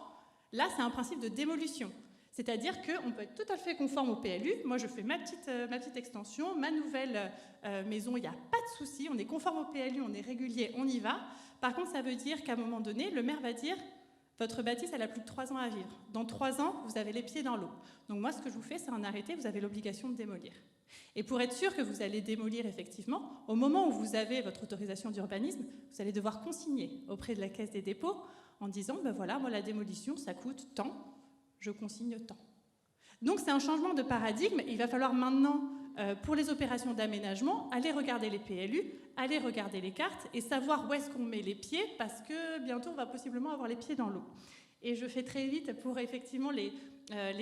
là, c'est un principe de démolition. C'est-à-dire qu'on peut être tout à fait conforme au PLU. Moi, je fais ma petite extension, ma nouvelle maison, il n'y a pas de souci. On est conforme au PLU, on est régulier, on y va. Par contre, ça veut dire qu'à un moment donné, le maire va dire « Votre bâtisse, elle a plus de 3 ans à vivre. Dans 3 ans, vous avez les pieds dans l'eau. Donc moi, ce que je vous fais, c'est un arrêté, vous avez l'obligation de démolir. » Et pour être sûr que vous allez démolir effectivement, au moment où vous avez votre autorisation d'urbanisme, vous allez devoir consigner auprès de la Caisse des dépôts en disant « Ben voilà, moi, la démolition, ça coûte tant. Je consigne tant. » Donc c'est un changement de paradigme. Il va falloir maintenant, pour les opérations d'aménagement, aller regarder les PLU, aller regarder les cartes et savoir où est-ce qu'on met les pieds, parce que bientôt on va possiblement avoir les pieds dans l'eau. Et je fais très vite pour effectivement les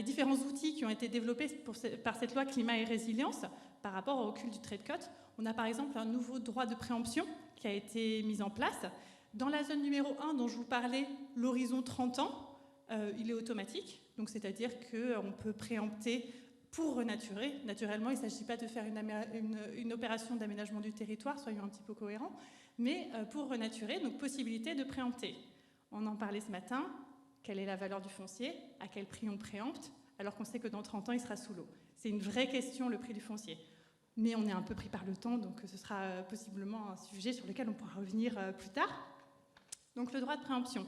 différents outils qui ont été développés par cette loi climat et résilience par rapport au recul du trait de côte. On a par exemple un nouveau droit de préemption qui a été mis en place. Dans la zone numéro 1 dont je vous parlais, l'horizon 30 ans, il est automatique, donc c'est-à-dire qu'on peut préempter pour renaturer. Naturellement, il ne s'agit pas de faire une opération d'aménagement du territoire, soyons un petit peu cohérents, mais pour renaturer, donc possibilité de préempter. On en parlait ce matin, quelle est la valeur du foncier, à quel prix on préempte, alors qu'on sait que dans 30 ans, il sera sous l'eau. C'est une vraie question, le prix du foncier. Mais on est un peu pris par le temps, donc ce sera possiblement un sujet sur lequel on pourra revenir plus tard. Donc le droit de préemption.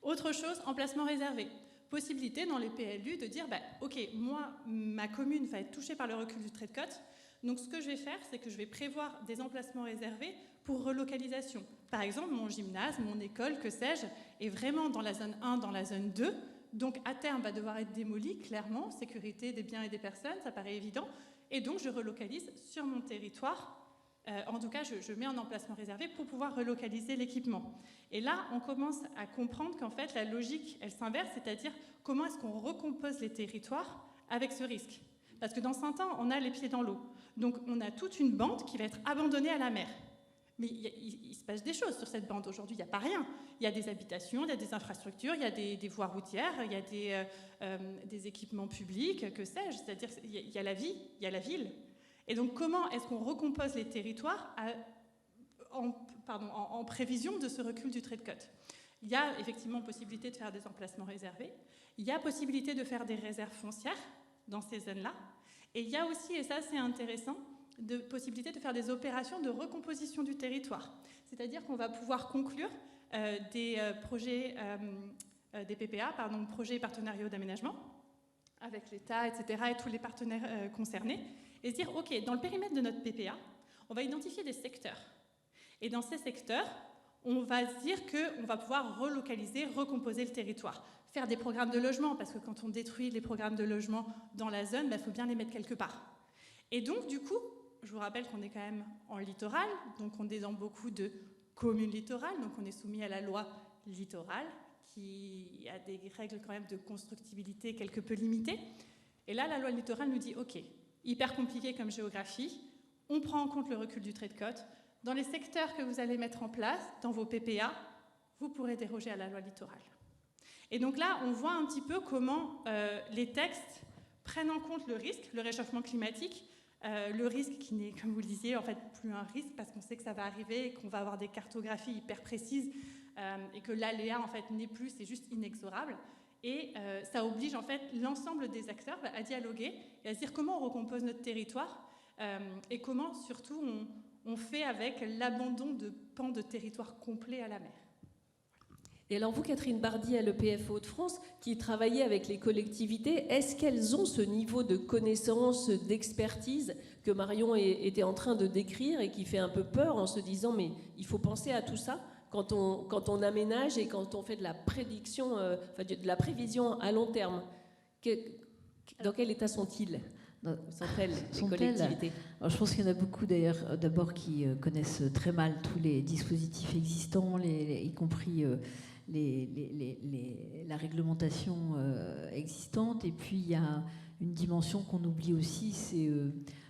Autre chose, emplacement réservé. Possibilité dans les PLU de dire, OK, moi, ma commune va être touchée par le recul du trait de côte. Donc ce que je vais faire, c'est que je vais prévoir des emplacements réservés pour relocalisation. Par exemple, mon gymnase, mon école, que sais-je, est vraiment dans la zone 1, dans la zone 2. Donc à terme, va devoir être démoli, clairement. Sécurité des biens et des personnes, ça paraît évident. Et donc je relocalise sur mon territoire. En tout cas, je mets un emplacement réservé pour pouvoir relocaliser l'équipement. Et là, on commence à comprendre qu'en fait, la logique, elle s'inverse, c'est-à-dire comment est-ce qu'on recompose les territoires avec ce risque. Parce que dans 100 ans, on a les pieds dans l'eau. Donc, on a toute une bande qui va être abandonnée à la mer. Mais il se passe des choses sur cette bande. Aujourd'hui, il n'y a pas rien. Il y a des habitations, il y a des infrastructures, il y a des voies routières, il y a des équipements publics, que sais-je. C'est-à-dire il y a la vie, il y a la ville. Et donc, comment est-ce qu'on recompose les territoires en prévision de ce recul du trait de côte? Il y a effectivement possibilité de faire des emplacements réservés. Il y a possibilité de faire des réserves foncières dans ces zones-là. Et il y a aussi, et ça c'est intéressant, de possibilité de faire des opérations de recomposition du territoire. C'est-à-dire qu'on va pouvoir conclure des projets, des PPA, projets partenariaux d'aménagement, avec l'État, etc., et tous les partenaires concernés, et se dire, OK, dans le périmètre de notre PPA, on va identifier des secteurs. Et dans ces secteurs, on va se dire qu'on va pouvoir relocaliser, recomposer le territoire. Faire des programmes de logement, parce que quand on détruit les programmes de logement dans la zone, il faut bien les mettre quelque part. Et donc, du coup, je vous rappelle qu'on est quand même en littoral, donc on est dans beaucoup de communes littorales, donc on est soumis à la loi littorale, qui a des règles quand même de constructibilité quelque peu limitées. Et là, la loi littorale nous dit, OK, hyper compliqué comme géographie, on prend en compte le recul du trait de côte. Dans les secteurs que vous allez mettre en place, dans vos PPA, vous pourrez déroger à la loi littorale. Et donc là, on voit un petit peu comment les textes prennent en compte le risque, le réchauffement climatique, le risque qui n'est, comme vous le disiez, en fait plus un risque parce qu'on sait que ça va arriver, qu'on va avoir des cartographies hyper précises et que l'aléa en fait n'est plus, c'est juste inexorable. Et ça oblige en fait l'ensemble des acteurs à dialoguer et à se dire comment on recompose notre territoire et comment surtout on fait avec l'abandon de pans de territoire complets à la mer. Et alors vous, Catherine Bardy, à l'EPF Hauts-de-France, qui travaillez avec les collectivités, est-ce qu'elles ont ce niveau de connaissance, d'expertise que Marion était en train de décrire et qui fait un peu peur en se disant mais il faut penser à tout ça quand on aménage et quand on fait de la prédiction, de la prévision à long terme. Dans quel état sont-ils, les collectivités? Alors, je pense qu'il y en a beaucoup d'ailleurs, d'abord qui connaissent très mal tous les dispositifs existants, y compris la réglementation existante. Et puis il y a une dimension qu'on oublie aussi, c'est,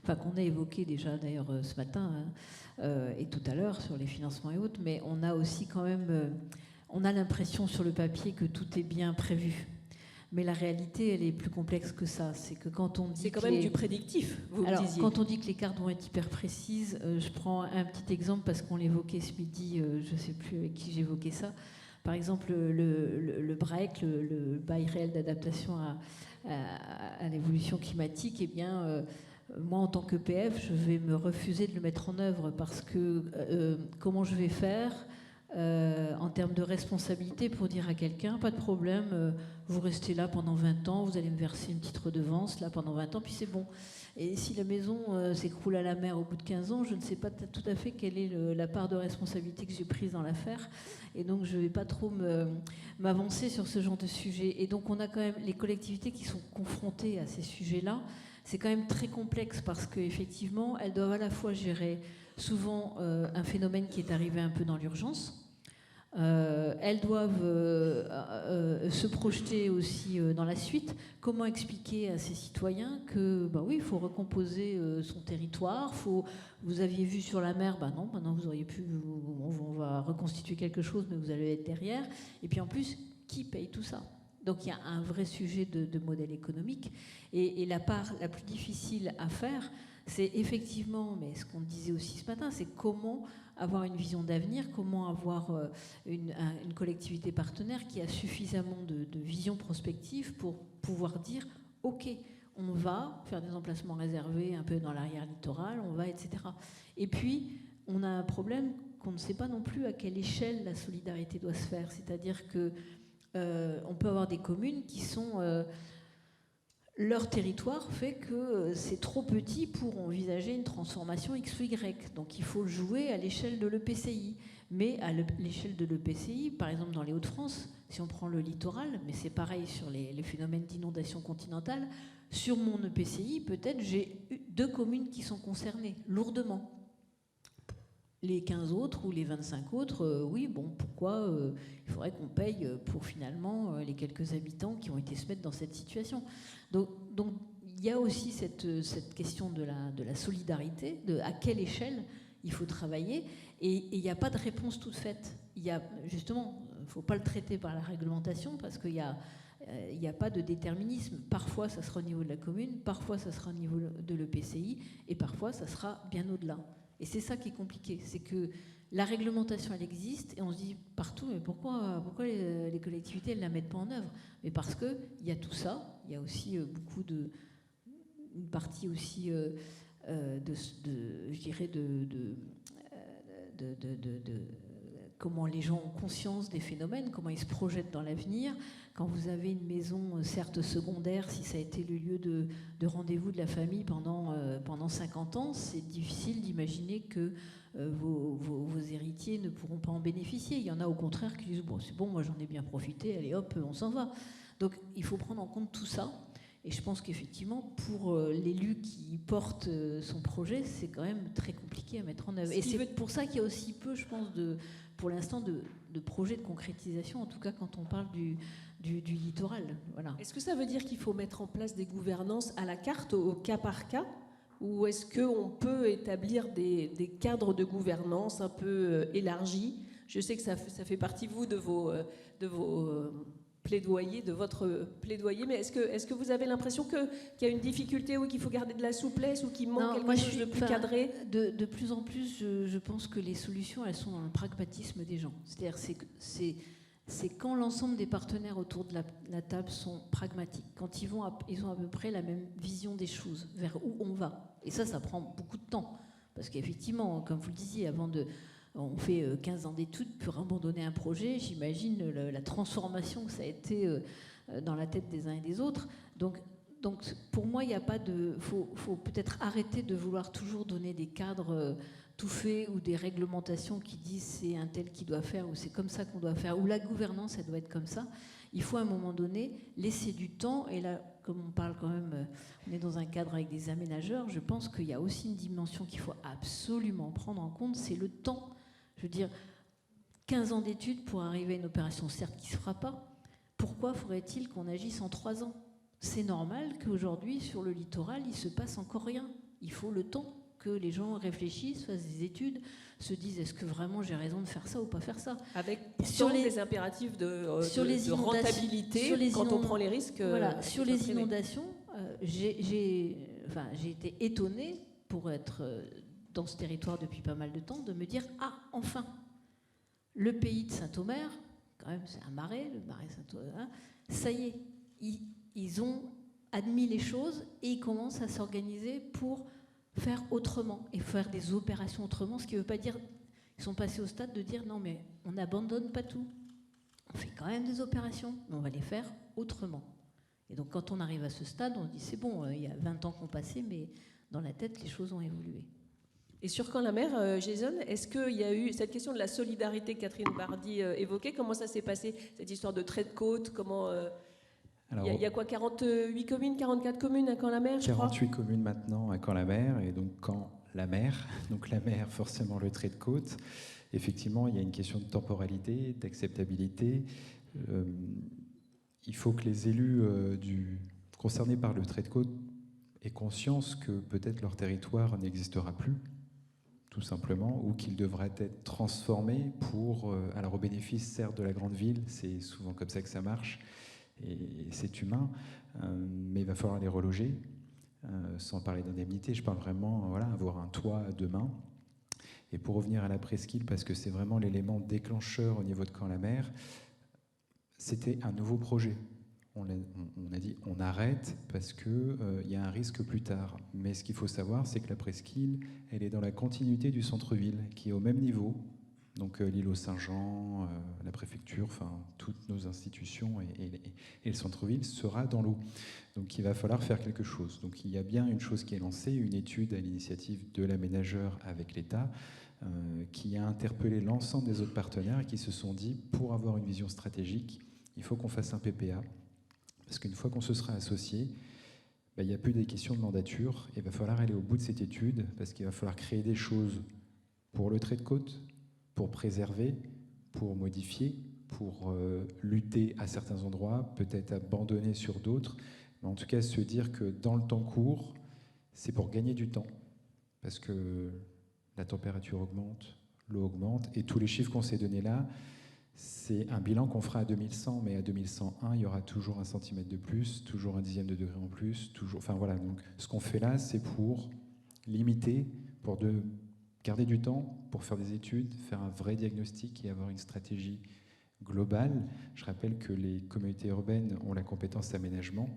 qu'on a évoqué déjà d'ailleurs ce matin et tout à l'heure sur les financements et autres, mais on a aussi quand même, on a l'impression sur le papier que tout est bien prévu. Mais la réalité, elle est plus complexe que ça. C'est que quand on dit... C'est quand même du prédictif, vous le disiez. Quand on dit que les cartes vont être hyper précises, je prends un petit exemple parce qu'on l'évoquait ce midi, je ne sais plus avec qui j'évoquais ça. Par exemple, le BREC, le bail réel d'adaptation à l'évolution climatique, eh bien, moi, en tant qu'EPF, je vais me refuser de le mettre en œuvre parce que comment je vais faire en termes de responsabilité pour dire à quelqu'un, pas de problème, vous restez là pendant 20 ans, vous allez me verser une petite redevance là pendant 20 ans, puis c'est bon. Et si la maison s'écroule à la mer au bout de 15 ans, je ne sais pas tout à fait quelle est la part de responsabilité que j'ai prise dans l'affaire. Et donc, je ne vais pas trop m'avancer sur ce genre de sujet. Et donc, on a quand même les collectivités qui sont confrontées à ces sujets-là. C'est quand même très complexe parce qu'effectivement, elles doivent à la fois gérer souvent un phénomène qui est arrivé un peu dans l'urgence. Elles doivent se projeter aussi dans la suite. Comment expliquer à ces citoyens que, oui, il faut recomposer son territoire. Vous aviez vu sur la mer, non, maintenant vous auriez pu, on va reconstituer quelque chose, mais vous allez être derrière. Et puis en plus, qui paye tout ça? Donc il y a un vrai sujet de modèle économique. Et la part la plus difficile à faire, c'est effectivement, mais ce qu'on disait aussi ce matin, c'est comment avoir une vision d'avenir, comment avoir une collectivité partenaire qui a suffisamment de vision prospective pour pouvoir dire « Ok, on va faire des emplacements réservés un peu dans l'arrière-littoral, on va, etc. » Et puis, on a un problème qu'on ne sait pas non plus à quelle échelle la solidarité doit se faire. C'est-à-dire qu'on peut avoir des communes qui sont... leur territoire fait que c'est trop petit pour envisager une transformation X ou Y. Donc il faut le jouer à l'échelle de l'EPCI. Mais à l'échelle de l'EPCI, par exemple dans les Hauts-de-France, si on prend le littoral, mais c'est pareil sur les phénomènes d'inondation continentale, sur mon EPCI, peut-être j'ai 2 communes qui sont concernées, lourdement. Les 15 autres ou les 25 autres, oui, pourquoi il faudrait qu'on paye pour finalement les quelques habitants qui ont été se mettre dans cette situation. Donc il y a aussi cette question de la solidarité, de à quelle échelle il faut travailler, et il n'y a pas de réponse toute faite. Justement, il ne faut pas le traiter par la réglementation parce qu'il n'y a pas de déterminisme. Parfois, ça sera au niveau de la commune, parfois, ça sera au niveau de l'EPCI, et parfois, ça sera bien au-delà. Et c'est ça qui est compliqué, c'est que la réglementation, elle existe, et on se dit partout, mais pourquoi les collectivités, elles ne la mettent pas en œuvre? Mais parce qu'il y a tout ça, il y a aussi une partie aussi, je dirais, de comment les gens ont conscience des phénomènes, comment ils se projettent dans l'avenir. Quand vous avez une maison, certes secondaire, si ça a été le lieu de rendez-vous de la famille pendant 50 ans, c'est difficile d'imaginer que vos héritiers ne pourront pas en bénéficier. Il y en a au contraire qui disent « c'est bon, moi j'en ai bien profité, allez hop, on s'en va ». Donc il faut prendre en compte tout ça. Et je pense qu'effectivement, pour l'élu qui porte son projet, c'est quand même très compliqué à mettre en œuvre. Et c'est pour ça qu'il y a aussi peu, je pense, pour l'instant, de projets de concrétisation, en tout cas quand on parle du littoral. Voilà. Est-ce que ça veut dire qu'il faut mettre en place des gouvernances à la carte, au cas par cas, ou est-ce qu'on peut établir des cadres de gouvernance un peu élargis? Je sais que ça fait partie, vous, de vos plaidoyer, de votre plaidoyer. Mais est-ce que vous avez l'impression qu'il y a une difficulté ou qu'il faut garder de la souplesse ou qu'il manque quelque chose de plus cadré? De plus en plus, je pense que les solutions, elles sont dans le pragmatisme des gens. C'est-à-dire c'est quand l'ensemble des partenaires autour de la table sont pragmatiques, quand ils ont à peu près la même vision des choses, vers où on va. Et ça prend beaucoup de temps. Parce qu'effectivement, comme vous le disiez, on fait 15 ans d'études pour abandonner un projet. J'imagine la transformation que ça a été dans la tête des uns et des autres. Donc pour moi, il n'y a pas de... faut peut-être arrêter de vouloir toujours donner des cadres tout faits ou des réglementations qui disent c'est un tel qui doit faire ou c'est comme ça qu'on doit faire ou la gouvernance, elle doit être comme ça. Il faut à un moment donné laisser du temps. Et là, comme on parle quand même, on est dans un cadre avec des aménageurs, je pense qu'il y a aussi une dimension qu'il faut absolument prendre en compte, c'est le temps. Je veux dire, 15 ans d'études pour arriver à une opération, certes, qui ne se fera pas. Pourquoi faudrait-il qu'on agisse en 3 ans? C'est normal qu'aujourd'hui, sur le littoral, il ne se passe encore rien. Il faut le temps que les gens réfléchissent, fassent des études, se disent est-ce que vraiment j'ai raison de faire ça ou pas faire ça? Avec des impératifs de rentabilité quand on prend les risques. Voilà, sur les inondations, j'ai été étonnée, pour être dans ce territoire depuis pas mal de temps, de me dire ah, enfin, le pays de Saint-Omer, quand même c'est un marais, le marais Saint-Omer, hein, ça y est, ils ont admis les choses et ils commencent à s'organiser pour faire autrement et faire des opérations autrement, ce qui ne veut pas dire, ils sont passés au stade de dire non mais on n'abandonne pas tout, on fait quand même des opérations, mais on va les faire autrement. Et donc quand on arrive à ce stade, on se dit c'est bon, il y a 20 ans qu'on passait, mais dans la tête les choses ont évolué. Et sur Caen-la-Mer, Jason, est-ce qu'il y a eu cette question de la solidarité que Catherine Bardy évoquait? Comment ça s'est passé, cette histoire de trait de côte? Comment il y a quoi, 48 communes, 44 communes à Caen-la-Mer, je crois? 48 communes maintenant à Caen-la-Mer, et donc Caen-la-Mer, donc la mer, forcément le trait de côte. Effectivement, il y a une question de temporalité, d'acceptabilité. Il faut que les élus concernés par le trait de côte aient conscience que peut-être leur territoire n'existera plus, tout simplement, ou qu'il devrait être transformé alors au bénéfice, certes, de la grande ville, c'est souvent comme ça que ça marche, et c'est humain, mais il va falloir les reloger, sans parler d'indemnité. Je parle vraiment, avoir un toit demain. Et pour revenir à la presqu'île, parce que c'est vraiment l'élément déclencheur au niveau de Caen-la-Mer, c'était un nouveau projet. On a dit on arrête parce qu'il y a un risque plus tard. Mais ce qu'il faut savoir, c'est que la presqu'île, elle est dans la continuité du centre-ville, qui est au même niveau. Donc l'îlot Saint-Jean, la préfecture, enfin toutes nos institutions et le centre-ville sera dans l'eau. Donc il va falloir faire quelque chose. Donc il y a bien une chose qui est lancée, une étude à l'initiative de l'aménageur avec l'État, qui a interpellé l'ensemble des autres partenaires et qui se sont dit, pour avoir une vision stratégique, il faut qu'on fasse un PPA. Parce qu'une fois qu'on se sera associé, il n'y a plus des questions de mandature. Il va falloir aller au bout de cette étude, parce qu'il va falloir créer des choses pour le trait de côte, pour préserver, pour modifier, pour lutter à certains endroits, peut-être abandonner sur d'autres. Mais en tout cas, se dire que dans le temps court, c'est pour gagner du temps. Parce que la température augmente, l'eau augmente, et tous les chiffres qu'on s'est donnés là, c'est un bilan qu'on fera à 2100, mais à 2101, il y aura toujours 1 centimètre de plus, toujours 1/10 de degré en plus, toujours. Enfin voilà, donc ce qu'on fait là, c'est pour limiter, pour garder du temps, pour faire des études, faire un vrai diagnostic et avoir une stratégie globale. Je rappelle que les communautés urbaines ont la compétence aménagement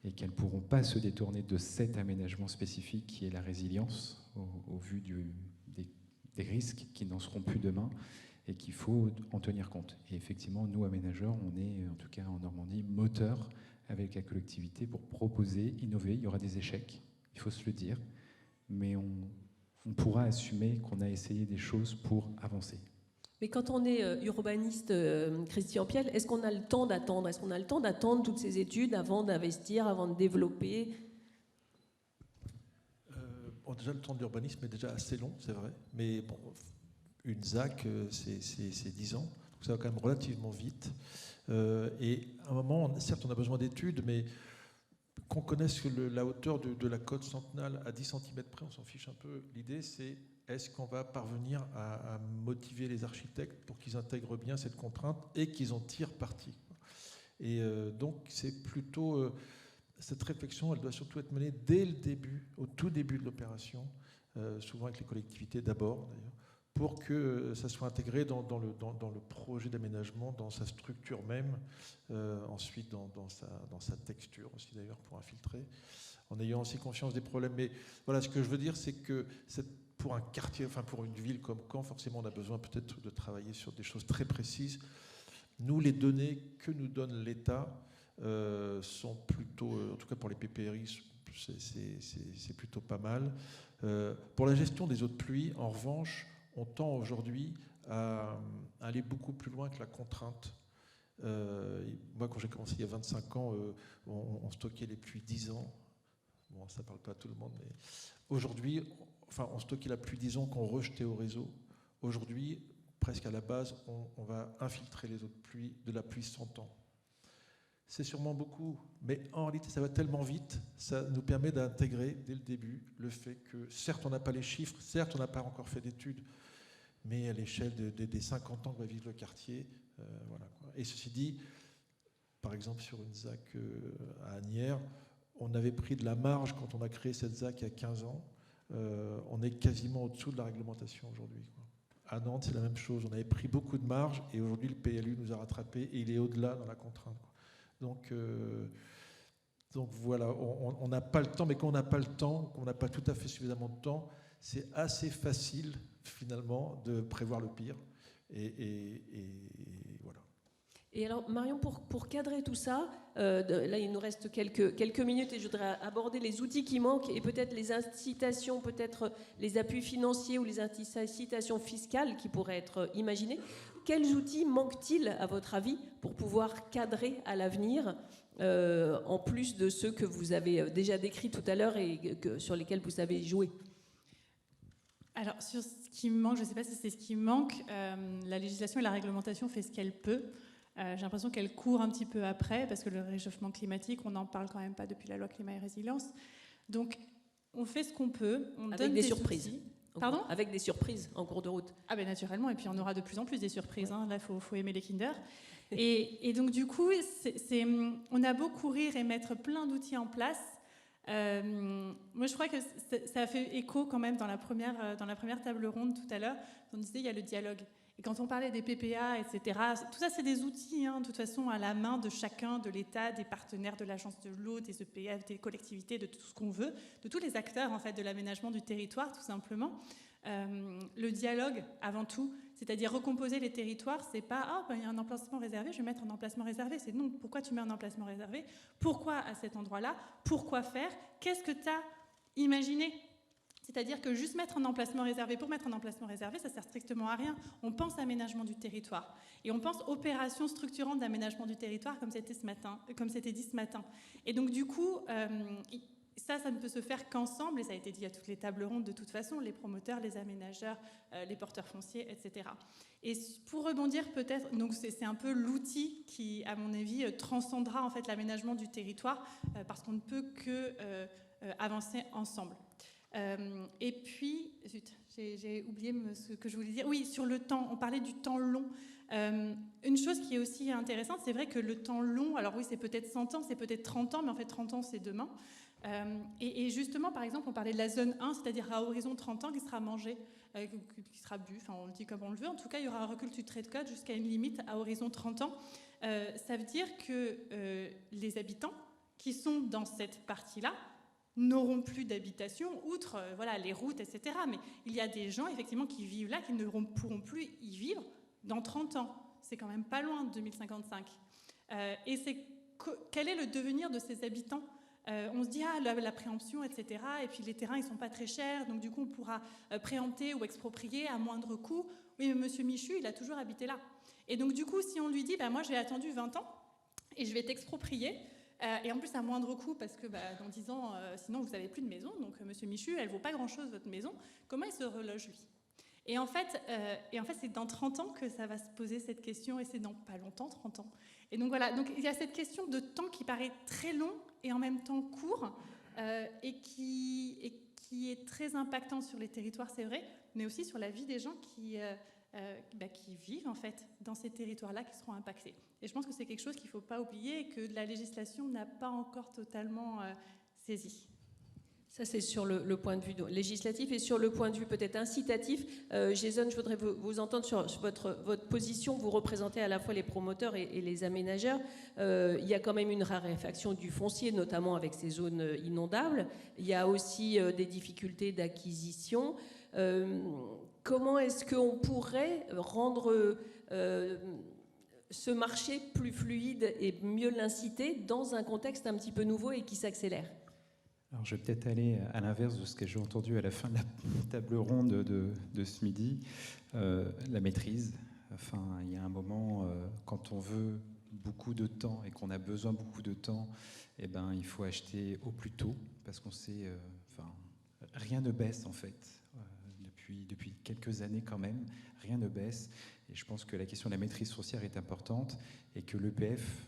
et qu'elles ne pourront pas se détourner de cet aménagement spécifique qui est la résilience au vu des risques qui n'en seront plus demain, et qu'il faut en tenir compte. Et effectivement, nous, aménageurs, on est, en tout cas en Normandie, moteur avec la collectivité pour proposer, innover. Il y aura des échecs, il faut se le dire, mais on pourra assumer qu'on a essayé des choses pour avancer. Mais quand on est urbaniste, Christian Piel, est-ce qu'on a le temps d'attendre? Est-ce qu'on a le temps d'attendre toutes ces études avant d'investir, avant de développer? Déjà, le temps de l'urbanisme est déjà assez long, c'est vrai, mais bon, une ZAC, c'est 10 ans, donc ça va quand même relativement vite. Et à un moment, certes, on a besoin d'études, mais qu'on connaisse la hauteur de la côte centenale à 10 cm près, on s'en fiche un peu. L'idée, c'est est-ce qu'on va parvenir à motiver les architectes pour qu'ils intègrent bien cette contrainte et qu'ils en tirent parti. Et donc, c'est plutôt... cette réflexion, elle doit surtout être menée dès le début, au tout début de l'opération, souvent avec les collectivités d'abord, d'ailleurs, pour que ça soit intégré dans le projet d'aménagement, dans sa structure même, ensuite dans sa texture aussi d'ailleurs pour infiltrer, en ayant aussi conscience des problèmes. Mais voilà, ce que je veux dire, c'est que pour un quartier, enfin pour une ville comme Caen, forcément on a besoin peut-être de travailler sur des choses très précises. Nous, les données que nous donne l'État sont plutôt, en tout cas pour les PPRI, c'est plutôt pas mal. Pour la gestion des eaux de pluie, en revanche, on tend aujourd'hui à aller beaucoup plus loin que la contrainte. Moi, quand j'ai commencé il y a 25 ans, on stockait les pluies 10 ans. Bon, ça ne parle pas à tout le monde, mais aujourd'hui, enfin, on stockait la pluie 10 ans qu'on rejetait au réseau. Aujourd'hui, presque à la base, on va infiltrer les eaux de la pluie 100 ans. C'est sûrement beaucoup, mais en réalité, ça va tellement vite, ça nous permet d'intégrer dès le début le fait que, certes, on n'a pas les chiffres, certes, on n'a pas encore fait d'études, mais à l'échelle des 50 ans que va vivre le quartier, voilà, quoi. Et ceci dit, par exemple, sur une ZAC à Asnières, on avait pris de la marge quand on a créé cette ZAC il y a 15 ans. On est quasiment au-dessous de la réglementation aujourd'hui, quoi. À Nantes, c'est la même chose. On avait pris beaucoup de marge et aujourd'hui, le PLU nous a rattrapés et il est au-delà dans la contrainte, quoi. Donc voilà, on n'a pas le temps, mais quand on n'a pas le temps, qu'on n'a pas tout à fait suffisamment de temps, c'est assez facile finalement de prévoir le pire. Et voilà. Et alors, Marion, pour cadrer tout ça, là, il nous reste quelques minutes et je voudrais aborder les outils qui manquent et peut-être les incitations, peut-être les appuis financiers ou les incitations fiscales qui pourraient être imaginées. Quels outils manquent-ils, à votre avis, pour pouvoir cadrer à l'avenir, en plus de ceux que vous avez déjà décrits tout à l'heure et sur lesquels vous avez joué ? Alors, sur ce qui manque, je ne sais pas si c'est ce qui manque, la législation et la réglementation fait ce qu'elle peut. J'ai l'impression qu'elle court un petit peu après, parce que le réchauffement climatique, on n'en parle quand même pas depuis la loi climat et résilience. Donc, on fait ce qu'on peut, on avec donne des surprises. Outils. Pardon ? Avec des surprises en cours de route. Ah ben naturellement, et puis on aura de plus en plus des surprises. Ouais. Hein. Là, il faut aimer les Kinder. Et donc, du coup, on a beau courir et mettre plein d'outils en place. Moi, je crois que ça a fait écho quand même dans la première table ronde tout à l'heure. On disait il y a le dialogue. Et quand on parlait des PPA, etc., tout ça, c'est des outils, hein, de toute façon, à la main de chacun, de l'État, des partenaires de l'Agence de l'eau, des EPF, des collectivités, de tout ce qu'on veut, de tous les acteurs, en fait, de l'aménagement du territoire, tout simplement. Le dialogue, avant tout, c'est-à-dire recomposer les territoires, c'est pas « il y a un emplacement réservé, je vais mettre un emplacement réservé ». C'est non, pourquoi tu mets un emplacement réservé ? Pourquoi à cet endroit-là ? Pourquoi faire ? Qu'est-ce que tu as imaginé ? C'est-à-dire que juste mettre un emplacement réservé pour mettre un emplacement réservé, ça ne sert strictement à rien. On pense aménagement du territoire. Et on pense opération structurante d'aménagement du territoire, comme c'était dit ce matin. Et donc, du coup, ça ne peut se faire qu'ensemble, et ça a été dit à toutes les tables rondes de toute façon, les promoteurs, les aménageurs, les porteurs fonciers, etc. Et pour rebondir peut-être, donc c'est un peu l'outil qui, à mon avis, transcendra en fait l'aménagement du territoire, parce qu'on ne peut que avancer ensemble. Et puis, j'ai oublié ce que je voulais dire. Oui, sur le temps, on parlait du temps long. Une chose qui est aussi intéressante, c'est vrai que le temps long, alors oui, c'est peut-être 100 ans, c'est peut-être 30 ans, mais en fait 30 ans, c'est demain. Et justement, par exemple, on parlait de la zone 1, c'est-à-dire à horizon 30 ans, qui sera mangé, qui sera bu, enfin on le dit comme on le veut. En tout cas, il y aura un recul du trait de côte jusqu'à une limite à horizon 30 ans. Ça veut dire que les habitants qui sont dans cette partie-là n'auront plus d'habitation, outre les routes, etc. Mais il y a des gens, effectivement, qui vivent là, qui ne pourront plus y vivre dans 30 ans. C'est quand même pas loin de 2055. Et quel est le devenir de ces habitants ? On se dit, la préemption, etc. Et puis les terrains, ils sont pas très chers, donc du coup, on pourra préempter ou exproprier à moindre coût. Oui, mais monsieur Michu, il a toujours habité là. Et donc du coup, si on lui dit, moi, j'ai attendu 20 ans, et je vais t'exproprier, et en plus à moindre coût, parce que dans 10 ans, sinon vous n'avez plus de maison, donc monsieur Michu, elle ne vaut pas grand-chose votre maison, comment il se reloge lui ? Et en fait, c'est dans 30 ans que ça va se poser cette question, et c'est dans pas longtemps, 30 ans. Et donc voilà, donc il y a cette question de temps qui paraît très long et en même temps court, et qui est très impactant sur les territoires, c'est vrai, mais aussi sur la vie des gens qui vivent en fait dans ces territoires-là qui seront impactés. Et je pense que c'est quelque chose qu'il ne faut pas oublier et que la législation n'a pas encore totalement saisi. Ça, c'est sur le point de vue législatif. Et sur le point de vue peut-être incitatif, Jason, je voudrais vous entendre sur votre position. Vous représentez à la fois les promoteurs et les aménageurs. Il y a quand même une raréfaction du foncier, notamment avec ces zones inondables. Il y a aussi des difficultés d'acquisition. Comment est-ce qu'on pourrait rendre ce marché plus fluide et mieux l'inciter dans un contexte un petit peu nouveau et qui s'accélère ? Alors, je vais peut-être aller à l'inverse de ce que j'ai entendu à la fin de la table ronde de ce midi. La maîtrise. Enfin, il y a un moment, quand on veut beaucoup de temps et qu'on a besoin beaucoup de temps, eh ben, il faut acheter au plus tôt, parce qu'on sait... rien ne baisse, en fait. Depuis quelques années, quand même, rien ne baisse. Et je pense que la question de la maîtrise foncière est importante et que l'EPF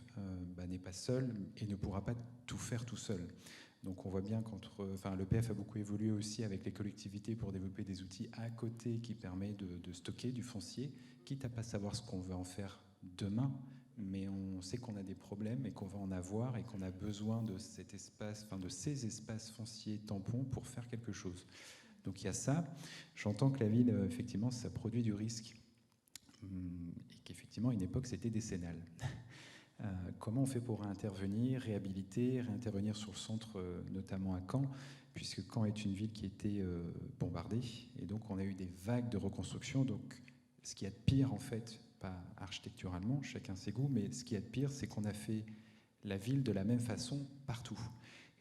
n'est pas seul et ne pourra pas tout faire tout seul. Donc on voit bien l'EPF a beaucoup évolué aussi avec les collectivités pour développer des outils à côté qui permettent de stocker du foncier, quitte à pas savoir ce qu'on veut en faire demain, mais on sait qu'on a des problèmes et qu'on va en avoir et qu'on a besoin de cet espace, de ces espaces fonciers tampons pour faire quelque chose. Donc il y a ça. J'entends que la ville, effectivement, ça produit du risque et qu'effectivement, à une époque, c'était décennal. Comment on fait pour réintervenir sur le centre, notamment à Caen, puisque Caen est une ville qui était bombardée, et donc on a eu des vagues de reconstruction. Donc ce qu'il y a de pire, en fait, pas architecturalement, chacun ses goûts, mais ce qu'il y a de pire, c'est qu'on a fait la ville de la même façon partout.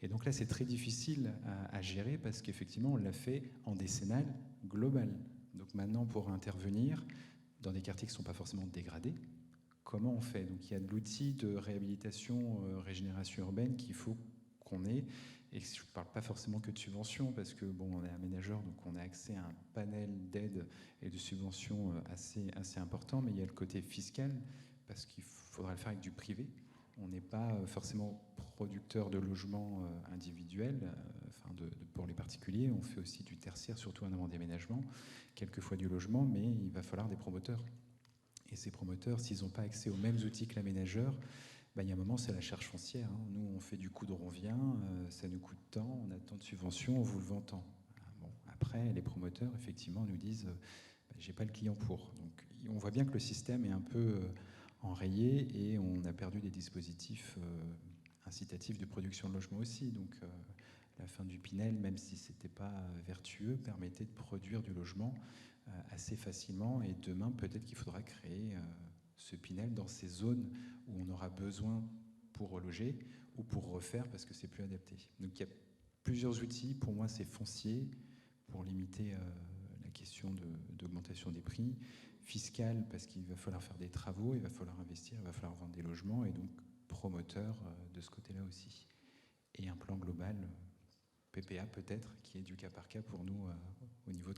Et donc là, c'est très difficile à gérer, parce qu'effectivement, on l'a fait en décennal global. Donc maintenant, pour intervenir dans des quartiers qui ne sont pas forcément dégradés, comment on fait? Donc il y a de l'outil de réhabilitation, régénération urbaine qu'il faut qu'on ait. Et je ne parle pas forcément que de subventions, parce que on est aménageur, donc on a accès à un panel d'aides et de subventions assez important, mais il y a le côté fiscal, parce qu'il faudra le faire avec du privé. On n'est pas forcément producteur de logements individuels, pour les particuliers. On fait aussi du tertiaire, surtout en avant d'aménagement, quelquefois du logement, mais il va falloir des promoteurs. Et ces promoteurs, s'ils n'ont pas accès aux mêmes outils que l'aménageur, il y a un moment, c'est la charge foncière. Nous, on fait du coup de revient, ça nous coûte tant, on a tant de subventions, on vous le vend tant. Après, les promoteurs, effectivement, nous disent j'ai pas le client pour. Donc, on voit bien que le système est un peu enrayé et on a perdu des dispositifs incitatifs de production de logement aussi. Donc, la fin du Pinel, même si c'était pas vertueux, permettait de produire du logement assez facilement, et demain peut-être qu'il faudra créer ce Pinel dans ces zones où on aura besoin pour reloger ou pour refaire parce que c'est plus adapté. Donc il y a plusieurs outils. Pour moi, c'est foncier pour limiter la question d'augmentation des prix, fiscal parce qu'il va falloir faire des travaux, il va falloir investir, il va falloir vendre des logements, et donc promoteur de ce côté-là aussi. Et un plan global, PPA peut-être, qui est du cas par cas pour nous au niveau